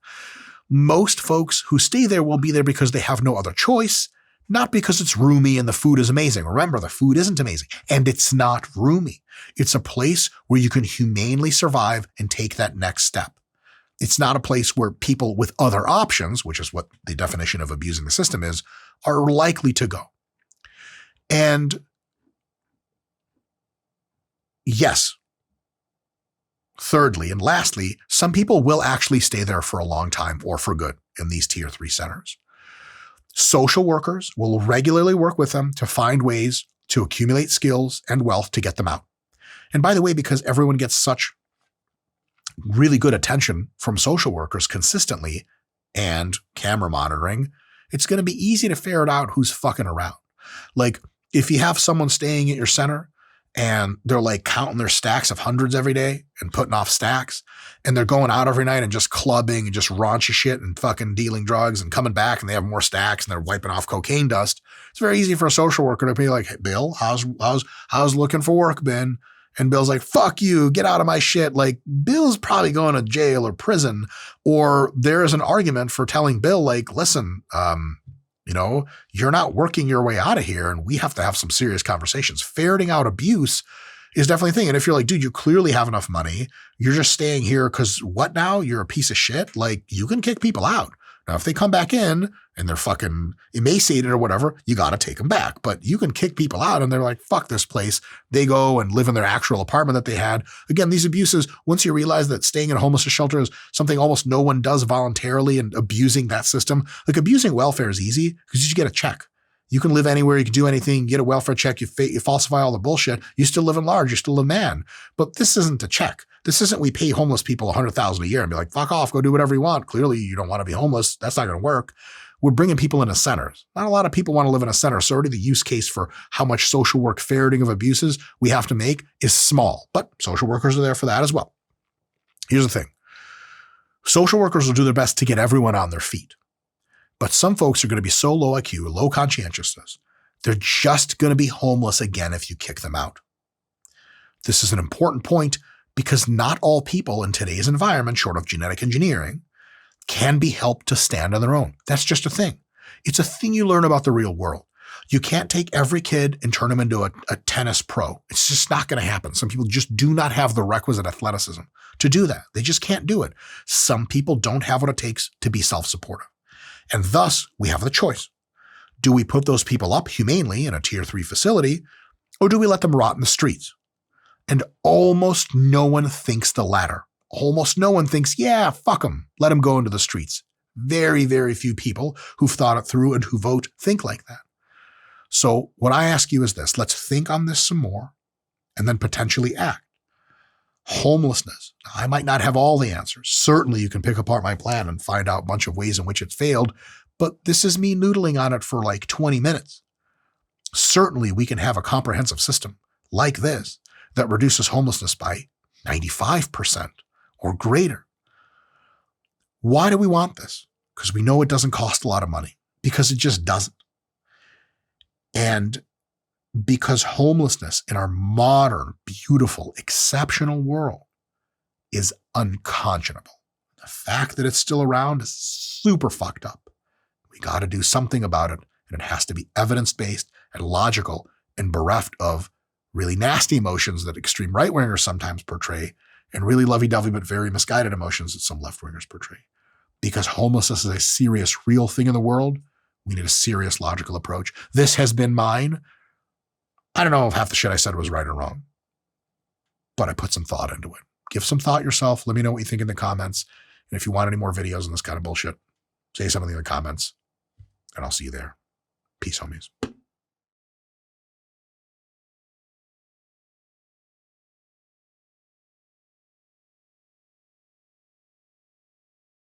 Most folks who stay there will be there because they have no other choice, not because it's roomy and the food is amazing. Remember, the food isn't amazing and it's not roomy. It's a place where you can humanely survive and take that next step. It's not a place where people with other options, which is what the definition of abusing the system is, are likely to go. And yes, thirdly and lastly, some people will actually stay there for a long time or for good in these tier 3 centers. Social workers will regularly work with them to find ways to accumulate skills and wealth to get them out. And by the way, because everyone gets such really good attention from social workers consistently and camera monitoring, it's going to be easy to ferret out who's fucking around. Like if you have someone staying at your center and they're like counting their stacks of hundreds every day and putting off stacks, and they're going out every night and just clubbing and just raunchy shit and fucking dealing drugs and coming back and they have more stacks and they're wiping off cocaine dust, it's very easy for a social worker to be like, hey, Bill, how's looking for work been? And Bill's like, fuck you, get out of my shit. Like, Bill's probably going to jail or prison. Or there is an argument for telling Bill, like, listen, you're not working your way out of here and we have to have some serious conversations. Ferreting out abuse is definitely a thing. And if you're like, dude, you clearly have enough money, you're just staying here because what now? You're a piece of shit. Like, you can kick people out. Now, if they come back in and they're fucking emaciated or whatever, you got to take them back. But you can kick people out and they're like, fuck this place. They go and live in their actual apartment that they had. Again, these abuses, once you realize that staying in a homeless shelter is something almost no one does voluntarily and abusing that system, like abusing welfare is easy because you just get a check. You can live anywhere. You can do anything. You get a welfare check. You falsify all the bullshit. You still live in large. You're still a man. But this isn't a check. This isn't we pay homeless people $100,000 a year and be like, fuck off, go do whatever you want. Clearly, you don't want to be homeless. That's not going to work. We're bringing people into centers. Not a lot of people want to live in a center. So already the use case for how much social work ferreting of abuses we have to make is small. But social workers are there for that as well. Here's the thing. Social workers will do their best to get everyone on their feet. But some folks are going to be so low IQ, low conscientiousness, they're just going to be homeless again if you kick them out. This is an important point because not all people in today's environment, short of genetic engineering, can be helped to stand on their own. That's just a thing. It's a thing you learn about the real world. You can't take every kid and turn them into a tennis pro. It's just not going to happen. Some people just do not have the requisite athleticism to do that. They just can't do it. Some people don't have what it takes to be self-supportive. And thus, we have the choice. Do we put those people up humanely in a tier 3 facility, or do we let them rot in the streets? And almost no one thinks the latter. Almost no one thinks, yeah, fuck them, let them go into the streets. Very, very few people who've thought it through and who vote think like that. So what I ask you is this. Let's think on this some more and then potentially act. Homelessness. Now, I might not have all the answers. Certainly you can pick apart my plan and find out a bunch of ways in which it's failed, but this is me noodling on it for like 20 minutes. Certainly we can have a comprehensive system like this that reduces homelessness by 95% or greater. Why do we want this? Because we know it doesn't cost a lot of money. Because it just doesn't. And because homelessness in our modern, beautiful, exceptional world is unconscionable. The fact that it's still around is super fucked up. We got to do something about it, and it has to be evidence-based and logical and bereft of really nasty emotions that extreme right-wingers sometimes portray and really lovey-dovey but very misguided emotions that some left-wingers portray. Because homelessness is a serious, real thing in the world, we need a serious, logical approach. This has been mine. I don't know if half the shit I said was right or wrong, but I put some thought into it. Give some thought yourself. Let me know what you think in the comments. And if you want any more videos on this kind of bullshit, say something in the comments, and I'll see you there. Peace, homies.